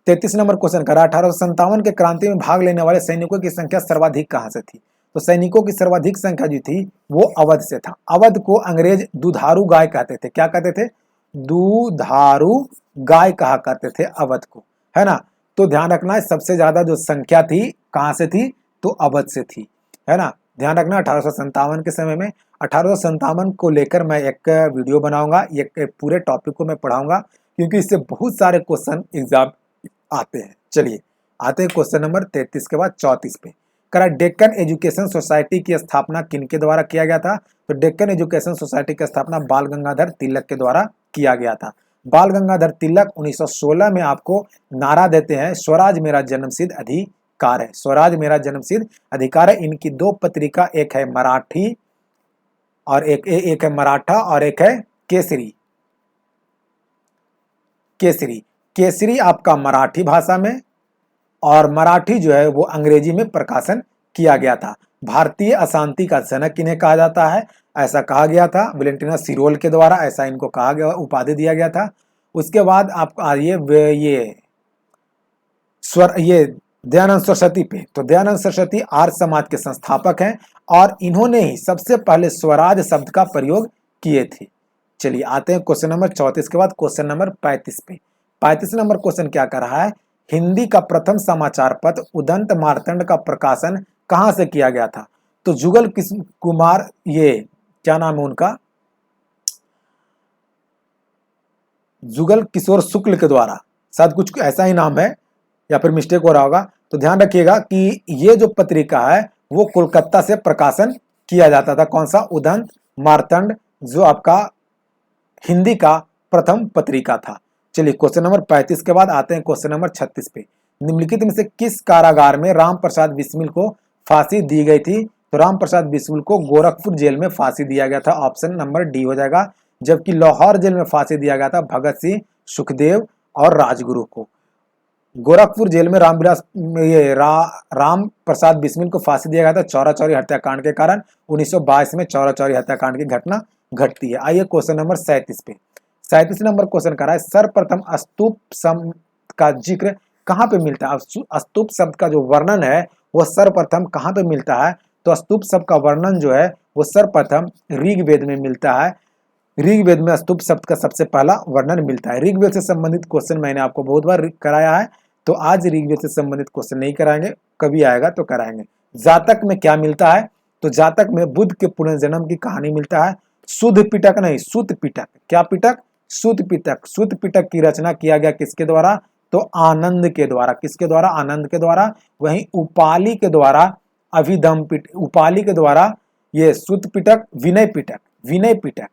33 नंबर क्वेश्चन करा 1857 के क्रांति में भाग लेने वाले सैनिकों की संख्या सर्वाधिक कहां से थी? तो सैनिकों की सर्वाधिक संख्या जो थी वो अवध से था। अवध को अंग्रेज दुधारू गाय कहते थे। क्या कहते थे? दुधारू गाय कहा करते थे अवध को, है ना। तो ध्यान रखना सबसे ज्यादा जो संख्या थी कहां से थी तो अवध से थी, है ना। ध्यान रखना 1857 के समय में 1857 को लेकर मैं एक वीडियो बनाऊंगा, एक पूरे टॉपिक को मैं पढ़ाऊंगा, क्योंकि इससे बहुत सारे क्वेश्चन एग्जाम आते हैं। चलिए आते हैं क्वेश्चन नंबर 33 के बाद 34 पे। करा डेक्कन एजुकेशन सोसाइटी की स्थापना किनके द्वारा किया गया था? तो डेक्कन एजुकेशन सोसाइटी की स्थापना बाल गंगाधर तिलक के द्वारा किया गया था। बाल गंगाधर तिलक 1916 में आपको नारा देते हैं स्वराज मेरा जन्मसिद्ध अधिकार है, स्वराज मेरा जन्मसिद्ध अधिकार है। इनकी दो पत्रिका, एक है मराठी और एक है मराठा और एक है केसरी। केसरी केसरी आपका मराठी भाषा में और मराठी जो है वो अंग्रेजी में प्रकाशन किया गया था। भारतीय अशांति का जनक इन्हें कहा जाता है, ऐसा कहा गया था वैलेंटिना सिरोल के द्वारा, ऐसा इनको कहा गया, उपाधि दिया गया था। उसके बाद आप आइए ये दयानंद सरस्वती पे। तो दयानंद सरस्वती आर्य समाज के संस्थापक हैं और इन्होंने ही सबसे पहले स्वराज शब्द का प्रयोग किए थे। चलिए आते हैं क्वेश्चन नंबर 34 के बाद क्वेश्चन नंबर 35 पे। 35 नंबर क्वेश्चन क्या कर रहा है, हिंदी का प्रथम समाचार पत्र उदंत मार्तंड का प्रकाशन कहां से किया गया था? तो जुगल कुमार, ये क्या नाम है उनका, जुगल किशोर शुक्ल के द्वारा, शायद कुछ ऐसा ही नाम है या फिर मिस्टेक हो रहा होगा। तो ध्यान रखिएगा कि ये जो पत्रिका है वो कोलकाता से प्रकाशन किया जाता था। कौन सा? उदंत मार्तंड, जो आपका हिंदी का प्रथम पत्रिका था। चलिए क्वेश्चन नंबर 35 के बाद आते हैं क्वेश्चन नंबर 36 पे। निम्नलिखित में से किस कारागार में राम प्रसाद बिस्मिल को फांसी दी गई थी? तो राम प्रसाद बिस्मिल को गोरखपुर जेल में फांसी दिया गया था, ऑप्शन नंबर डी हो जाएगा। जबकि लाहौर जेल में फांसी दिया गया था भगत सिंह, सुखदेव और राजगुरु को। गोरखपुर जेल में राम प्रसाद बिस्मिल को फांसी दिया गया था चौरा चौरी हत्याकांड के कारण। 1922 में चौरा चौरी हत्याकांड की घटना घटती है। आइए क्वेश्चन नंबर 37 पे। 37 नंबर क्वेश्चन कर रहा है सर्वप्रथम स्तूप शब्द का जिक्र कहाँ पे मिलता है? स्तूप शब्द का जो वर्णन है वो सर्वप्रथम कहाँ पे मिलता है? तो स्तूप शब्द का वर्णन जो है वो सर्वप्रथम ऋग्वेद में मिलता है। ऋग्वेद में स्तूप शब्द का सबसे पहला वर्णन मिलता है। ऋग्वेद से संबंधित क्वेश्चन मैंने आपको बहुत बार कराया है, तो आज ऋग्वेद से संबंधित क्वेश्चन नहीं कराएंगे, कभी आएगा तो कराएंगे। जातक में क्या मिलता है? तो जातक में बुद्ध के पुनर्जन्म की कहानी मिलता है। शुद्ध पिटक नहीं, सुत पिटक। क्या पिटक? सुत पिटक। सुत पिटक की रचना किया गया किसके द्वारा? तो आनंद के द्वारा। किसके द्वारा? आनंद के द्वारा। वहीं उपाली के द्वारा अभिधम पिटक, उपाली के द्वारा ये सुत पिटक, विनय पिटक, विनय पिटक,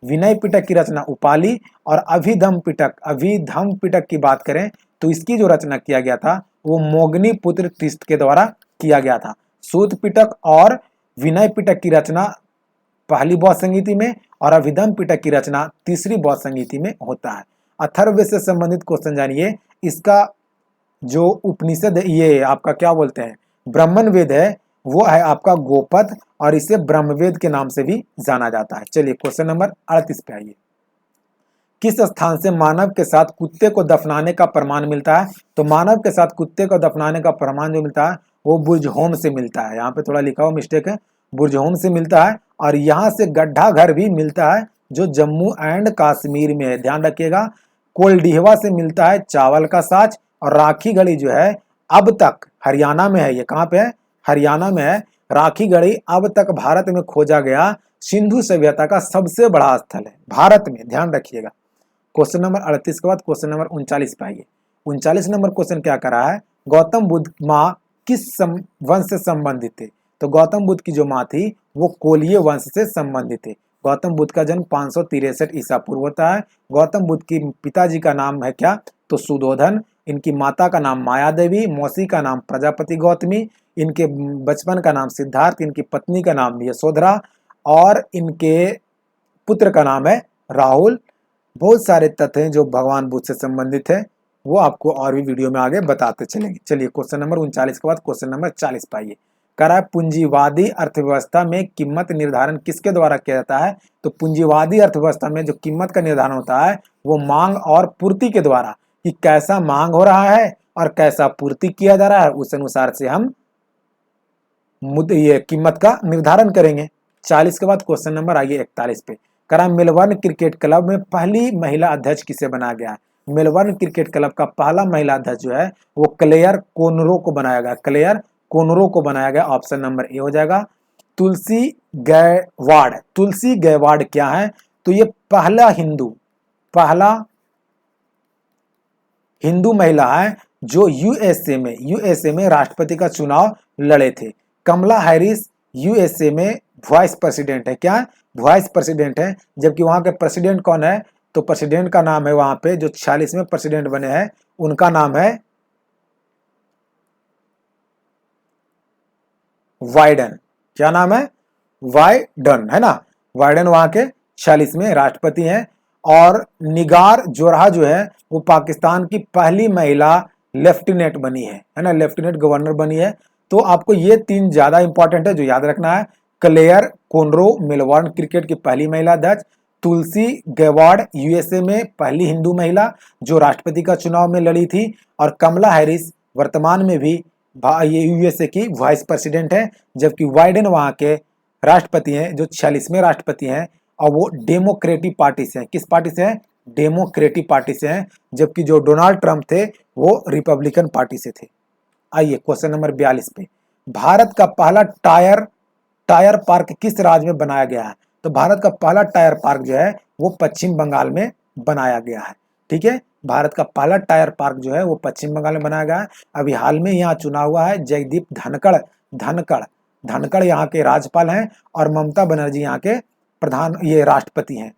विनय पिटक की रचना उपाली। और अभिधम पिटक की बात करें तो इसकी जो रचना किया गया था वो मोगनी पुत्र तिस्त के द्वारा किया गया था। सूत पिटक और विनय पिटक की रचना पहली बौद्ध संगीति में और अभिधम पिटक की रचना तीसरी बौद्ध संगीति में होता है। अथर्ववेद से संबंधित क्वेश्चन जानिए। इसका जो उपनिषद, ये आपका क्या बोलते हैं, ब्राह्मण वेद है, वो है आपका गोपद और इसे ब्रह्मवेद के नाम से भी जाना जाता है। चलिए क्वेश्चन नंबर 38 पे आइए। किस स्थान से मानव के साथ कुत्ते को दफनाने का प्रमाण मिलता है? तो मानव के साथ कुत्ते को दफनाने का प्रमाण जो मिलता है वो बुर्जहोम से मिलता है। यहाँ पे थोड़ा लिखा हुआ मिस्टेक है, बुर्जहोम से मिलता है। और यहाँ से गड्ढा घर भी मिलता है जो जम्मू एंड कश्मीर में है, ध्यान रखिएगा। कोलडीहवा से मिलता है चावल का साच। और राखी गढ़ी जो है अब तक हरियाणा में है, ये कहाँ पे है? हरियाणा में है। राखी गढ़ी अब तक भारत में खोजा गया सिंधु सभ्यता का सबसे बड़ा स्थल है भारत में, ध्यान रखिएगा। क्वेश्चन नंबर 38 के बाद क्वेश्चन नंबर 39 पे आइए। 39 नंबर क्वेश्चन क्या कर रहा है, गौतम बुद्ध माँ किस वंश से संबंधित थे? तो गौतम बुद्ध की जो माँ थी वो कोलीय वंश से संबंधित थे। गौतम बुद्ध का जन्म 563 ईसा पूर्व होता है। गौतम बुद्ध की पिताजी का नाम है क्या? तो सुदोधन। इनकी माता का नाम माया देवी, मौसी का नाम प्रजापति गौतमी, इनके बचपन का नाम सिद्धार्थ, इनकी पत्नी का नाम यशोधरा और इनके पुत्र का नाम है राहुल। बहुत सारे तथ्य हैं जो भगवान बुद्ध से संबंधित है, वो आपको और भी वीडियो में आगे बताते चलेंगे। चलिए क्वेश्चन नंबर 39 के बाद क्वेश्चन नंबर 40 पाइए। करा पूंजीवादी अर्थव्यवस्था में कीमत निर्धारण किसके द्वारा किया जाता है? तो पूंजीवादी अर्थव्यवस्था में जो कीमत का निर्धारण होता है वो मांग और पूर्ति के द्वारा, कि कैसा मांग हो रहा है और कैसा पूर्ति किया जा रहा है, उस अनुसार से हम ये कीमत का निर्धारण करेंगे। 40 के बाद क्वेश्चन नंबर आइए 41 पे। करा मेलबर्न क्रिकेट क्लब में पहली महिला अध्यक्ष किसे बनाया गया है? मेलबर्न क्रिकेट क्लब का पहला महिला अध्यक्ष जो है वो क्लेयर कोनरो को बनाया गया, क्लेयर कोनरो को बनाया गया, ऑप्शन नंबर ए हो जाएगा। तुलसी गैवार्ड, तुलसी गैवार्ड क्या है? तो ये पहला हिंदू महिला है जो यूएसए में राष्ट्रपति का चुनाव लड़े थे। कमला हैरिस यूएसए में वाइस प्रेसिडेंट है, क्या? वाइस प्रेसिडेंट है। जबकि वहां के प्रेसिडेंट कौन है? तो प्रेसिडेंट का नाम है वहां पे, जो 46वें प्रेसिडेंट बने हैं उनका नाम है वाइडन। क्या नाम है? वाइडन, है ना। वाइडन वहां के 46वें राष्ट्रपति हैं। और निगार जोरहा जो है वो पाकिस्तान की पहली महिला लेफ्टिनेंट बनी है ना, लेफ्टिनेंट गवर्नर बनी है। तो आपको ये 3 ज्यादा इंपॉर्टेंट है जो याद रखना है। क्लेयर कोनरो मेलबॉर्न क्रिकेट की पहली महिला अध्यक्ष, तुलसी गैवार्ड यूएसए में पहली हिंदू महिला जो राष्ट्रपति का चुनाव में लड़ी थी, और कमला हैरिस वर्तमान में भी ये यूएसए की वाइस प्रेसिडेंट है, जबकि वाइडेन वहां के राष्ट्रपति हैं जो 46वें राष्ट्रपति हैं, और वो डेमोक्रेटिक पार्टी से हैं। किस पार्टी से हैं? डेमोक्रेटिक पार्टी से हैं, जबकि जो डोनाल्ड ट्रंप थे वो रिपब्लिकन पार्टी से थे। आइए क्वेश्चन नंबर 42 पे, भारत का पहला टायर पार्क किस राज्य में बनाया गया है? तो भारत का पहला टायर पार्क जो है वो पश्चिम बंगाल में बनाया गया है। ठीक है, भारत का पहला टायर पार्क जो है वो पश्चिम बंगाल में बनाया गया है। अभी हाल में यहाँ चुना हुआ है जगदीप धनखड़ यहाँ के राज्यपाल हैं, और ममता बनर्जी यहाँ के ये राष्ट्रपति हैं।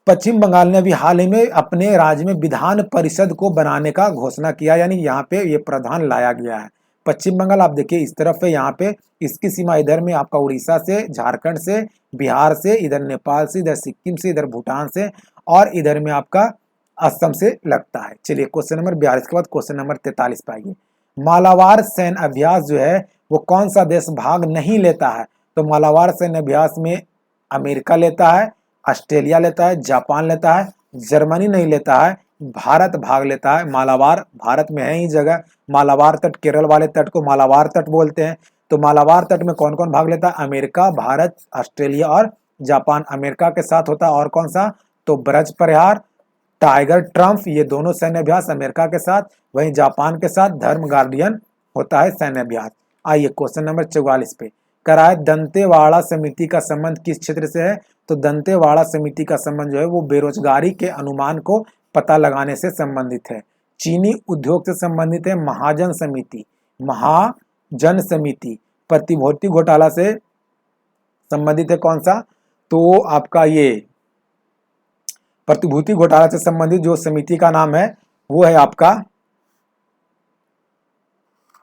पश्चिम बंगाल ने अभी हाल ही में अपने राज्य में विधान परिषद को बनाने का घोषणा किया, यानी यहाँ पे ये प्रावधान लाया गया है। पश्चिम बंगाल आप देखिए इस तरफ है, यहाँ पे इसकी सीमा इधर में आपका उड़ीसा से, झारखंड से, बिहार से, इधर नेपाल से, इधर सिक्किम से, इधर भूटान से, और इधर में आपका असम से लगता है। चलिए क्वेश्चन नंबर 42 के बाद क्वेश्चन नंबर 43 पे आइए। मालाबार सैन्य अभ्यास जो है वो कौन सा देश भाग नहीं लेता है? तो मालाबार सैन्य अभ्यास में अमेरिका लेता है, ऑस्ट्रेलिया लेता है, जापान लेता है, जर्मनी नहीं लेता है, भारत भाग लेता है। मालाबार भारत में है ही जगह, मालाबार तट, केरल वाले तट को मालाबार तट बोलते हैं। तो मालाबार तट में कौन कौन भाग लेता है? अमेरिका, भारत, ऑस्ट्रेलिया और जापान। अमेरिका के साथ होता है और कौन सा? तो ब्रज प्रहार, टाइगर ट्रम्प, ये दोनों सैन्य अभ्यास अमेरिका के साथ, वहीं जापान के साथ धर्म गार्डियन होता है सैन्य अभ्यास। आइए क्वेश्चन नंबर 44 पे, कराए दंतेवाड़ा समिति का संबंध किस क्षेत्र से है? तो दंतेवाड़ा समिति का संबंध जो है वो बेरोजगारी के अनुमान को पता लगाने से संबंधित है। चीनी उद्योग से संबंधित है महाजन समिति। प्रतिभूति घोटाला से संबंधित है कौन सा? तो आपका ये प्रतिभूति घोटाला से संबंधित जो समिति का नाम है वो है आपका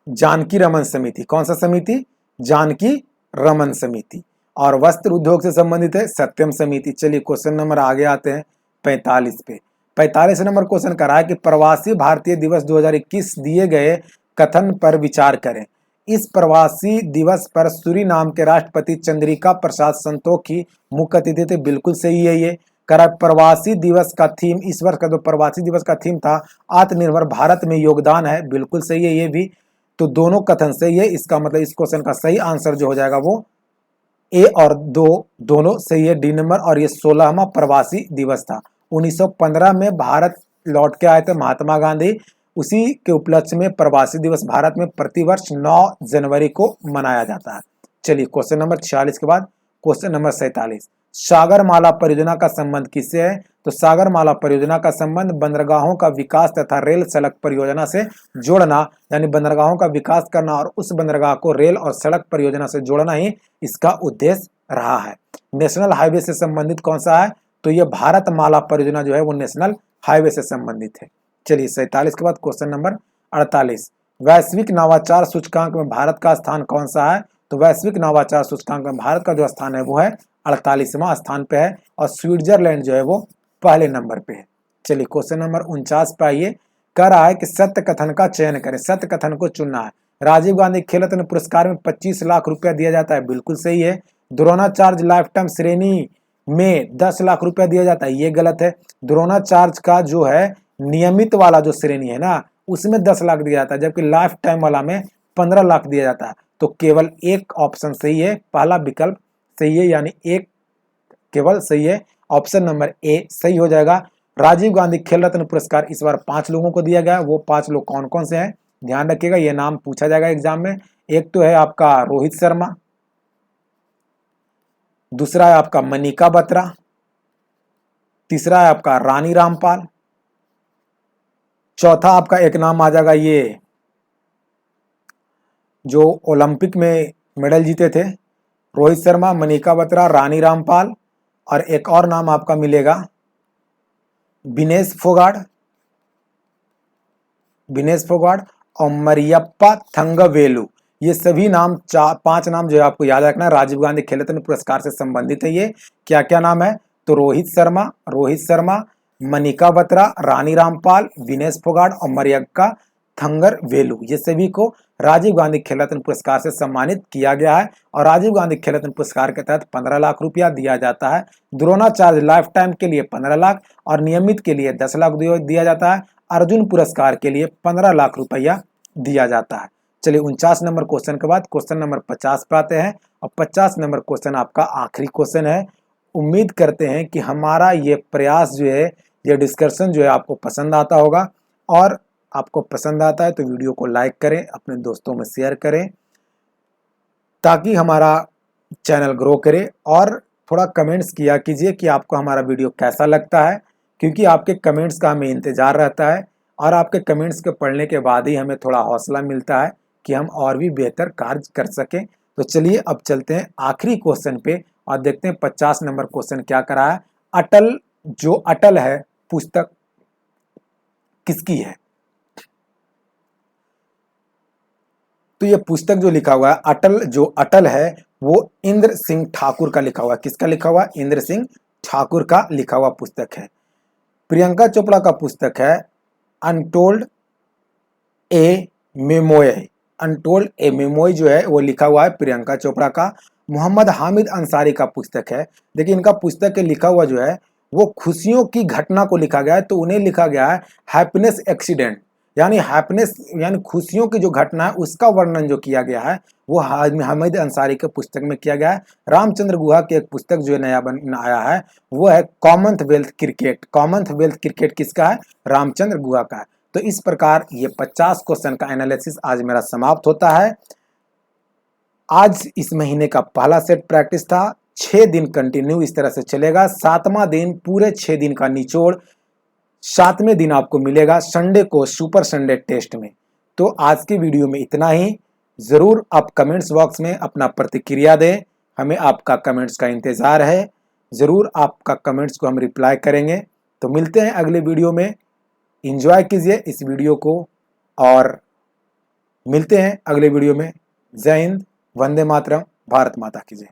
जानकी रमन समिति। कौन सा समिति? जानकी रमन समिति। और वस्त्र उद्योग से संबंधित है सत्यम समिति। चलिए क्वेश्चन नंबर आगे आते हैं 45 पे। 45 नंबर क्वेश्चन करा है कि प्रवासी भारतीय दिवस 2021 दिए गए कथन पर विचार करें। इस प्रवासी दिवस पर सूरीनाम के राष्ट्रपति चंद्रिका प्रसाद संतोखी मुख्य अतिथि थे। बिल्कुल सही है ये। करा प्रवासी दिवस का थीम, इस वर्ष का जो प्रवासी दिवस का थीम था आत्मनिर्भर भारत में योगदान है। बिल्कुल सही है ये भी। तो दोनों कथन से ये, इसका मतलब इस क्वेश्चन का सही आंसर जो हो जाएगा वो ए और दो दोनों सही है, डी नंबर। और ये 16वां प्रवासी दिवस था। 1915 में भारत लौट के आए थे महात्मा गांधी, उसी के उपलक्ष्य में प्रवासी दिवस भारत में प्रतिवर्ष 9 जनवरी को मनाया जाता है। चलिए क्वेश्चन नंबर 46 के बाद क्वेश्चन नंबर 47, सागरमाला परियोजना का संबंध किससे है? तो सागरमाला परियोजना का संबंध बंदरगाहों का विकास तथा रेल सड़क परियोजना से जोड़ना, यानी बंदरगाहों का विकास करना और उस बंदरगाह को रेल और सड़क परियोजना से जोड़ना ही इसका उद्देश्य रहा है। नेशनल हाईवे से संबंधित कौन सा है? तो यह भारत माला परियोजना जो है वो नेशनल हाईवे से संबंधित है। चलिए 47 के बाद क्वेश्चन नंबर 48, वैश्विक नवाचार सूचकांक में भारत का स्थान कौन सा है? तो वैश्विक नवाचार सूचकांक में भारत का जो स्थान है वो है 48वां स्थान पे है, और स्विट्जरलैंड जो है वो पहले नंबर पे है। चलिए क्वेश्चन नंबर 49 पे आइए। कह रहा है कि सत्य कथन का चयन करें, सत्य कथन को चुनना है। राजीव गांधी खेल रत्न पुरस्कार में 25 लाख रुपया दिया जाता है। बिल्कुल सही है। द्रोणाचार्य लाइफ टाइम श्रेणी में 10 लाख रुपया दिया जाता है, ये गलत है। द्रोणाचार्य का जो है नियमित वाला जो श्रेणी है ना उसमें 10 लाख दिया जाता है, जबकि लाइफ टाइम वाला में 15 लाख दिया जाता है। तो केवल एक ऑप्शन सही है, पहला विकल्प सही है, यानी एक केवल सही है। ऑप्शन नंबर ए सही हो जाएगा। राजीव गांधी खेल रत्न पुरस्कार इस बार 5 लोगों को दिया गया। वो 5 लोग कौन कौन से हैं ध्यान रखिएगा, ये नाम पूछा जाएगा एग्जाम में। एक तो है आपका रोहित शर्मा, दूसरा है आपका मनिका बत्रा, तीसरा है आपका रानी रामपाल, चौथा आपका एक नाम आ जाएगा ये जो ओलंपिक में मेडल जीते थे, रोहित शर्मा, मनिका बत्रा, रानी रामपाल, और एक और नाम आपका मिलेगा विनेश फोगाट और मरियप्पा थंगवेलु। ये सभी नाम 5 नाम जो है आपको याद रखना है, राजीव गांधी खेल रत्न पुरस्कार से संबंधित है। ये क्या क्या नाम है? तो रोहित शर्मा, मनिका बत्रा, रानी रामपाल, विनेश फोगाट और मरियप्पा थंगवेलु, ये सभी को राजीव गांधी खेल रत्न पुरस्कार से सम्मानित किया गया है। और राजीव गांधी खेल रत्न पुरस्कार के तहत 15 लाख रुपया दिया जाता है। द्रोणाचार्य लाइफ टाइम के लिए 15 लाख और नियमित के लिए 10 लाख दिया जाता है। अर्जुन पुरस्कार के लिए 15 लाख रुपया दिया जाता है। चलिए 49 नंबर क्वेश्चन के बाद क्वेश्चन नंबर 50 पे आते हैं और 50 नंबर क्वेश्चन आपका आखिरी क्वेश्चन है। उम्मीद करते हैं कि हमारा ये प्रयास जो है, ये डिस्कशन जो है आपको पसंद आता होगा, और आपको पसंद आता है तो वीडियो को लाइक करें, अपने दोस्तों में शेयर करें ताकि हमारा चैनल ग्रो करे। और थोड़ा कमेंट्स किया कीजिए कि आपको हमारा वीडियो कैसा लगता है, क्योंकि आपके कमेंट्स का हमें इंतज़ार रहता है और आपके कमेंट्स के पढ़ने के बाद ही हमें थोड़ा हौसला मिलता है कि हम और भी बेहतर कार्य कर सकें। तो चलिए अब चलते हैं आखिरी क्वेश्चन पे और देखते हैं 50 नंबर क्वेश्चन क्या करा है। अटल है पुस्तक किसकी है? तो ये पुस्तक जो लिखा हुआ है अटल है वो इंद्र सिंह ठाकुर का लिखा हुआ है। किसका लिखा हुआ? इंद्र सिंह ठाकुर का लिखा हुआ पुस्तक है। प्रियंका चोपड़ा का पुस्तक है अनटोल्ड ए मेमोय। अनटोल्ड ए मेमोय जो है वो लिखा हुआ है प्रियंका चोपड़ा का। मोहम्मद हामिद अंसारी का पुस्तक है। देखिए इनका पुस्तक के लिखा हुआ जो है वो खुशियों की घटना को लिखा गया है, तो उन्हें लिखा गया है हैप्पीनेस एक्सीडेंट, यानी हैप्पीनेस यानी खुशियों की जो घटना है उसका वर्णन जो किया गया है वो हामिद अंसारी के पुस्तक में किया गया है। रामचंद्र गुहा की एक पुस्तक जो नया आया है वो है कॉमनवेल्थ क्रिकेट। कॉमनवेल्थ क्रिकेट किसका है? रामचंद्र गुहा का है। तो इस प्रकार ये 50 क्वेश्चन का एनालिसिस आज मेरा समाप्त होता है। आज इस महीने का पहला सेट प्रैक्टिस था। 6 दिन कंटिन्यू इस तरह से चलेगा। 7वां दिन पूरे 6 दिन का निचोड़ 7वें दिन आपको मिलेगा संडे को सुपर संडे टेस्ट में। तो आज की वीडियो में इतना ही। ज़रूर आप कमेंट्स बॉक्स में अपना प्रतिक्रिया दें, हमें आपका कमेंट्स का इंतज़ार है। ज़रूर आपका कमेंट्स को हम रिप्लाई करेंगे। तो मिलते हैं अगले वीडियो में। एंजॉय कीजिए इस वीडियो को और मिलते हैं अगले वीडियो में। जय हिंद, वंदे मातरम, भारत माता की जय।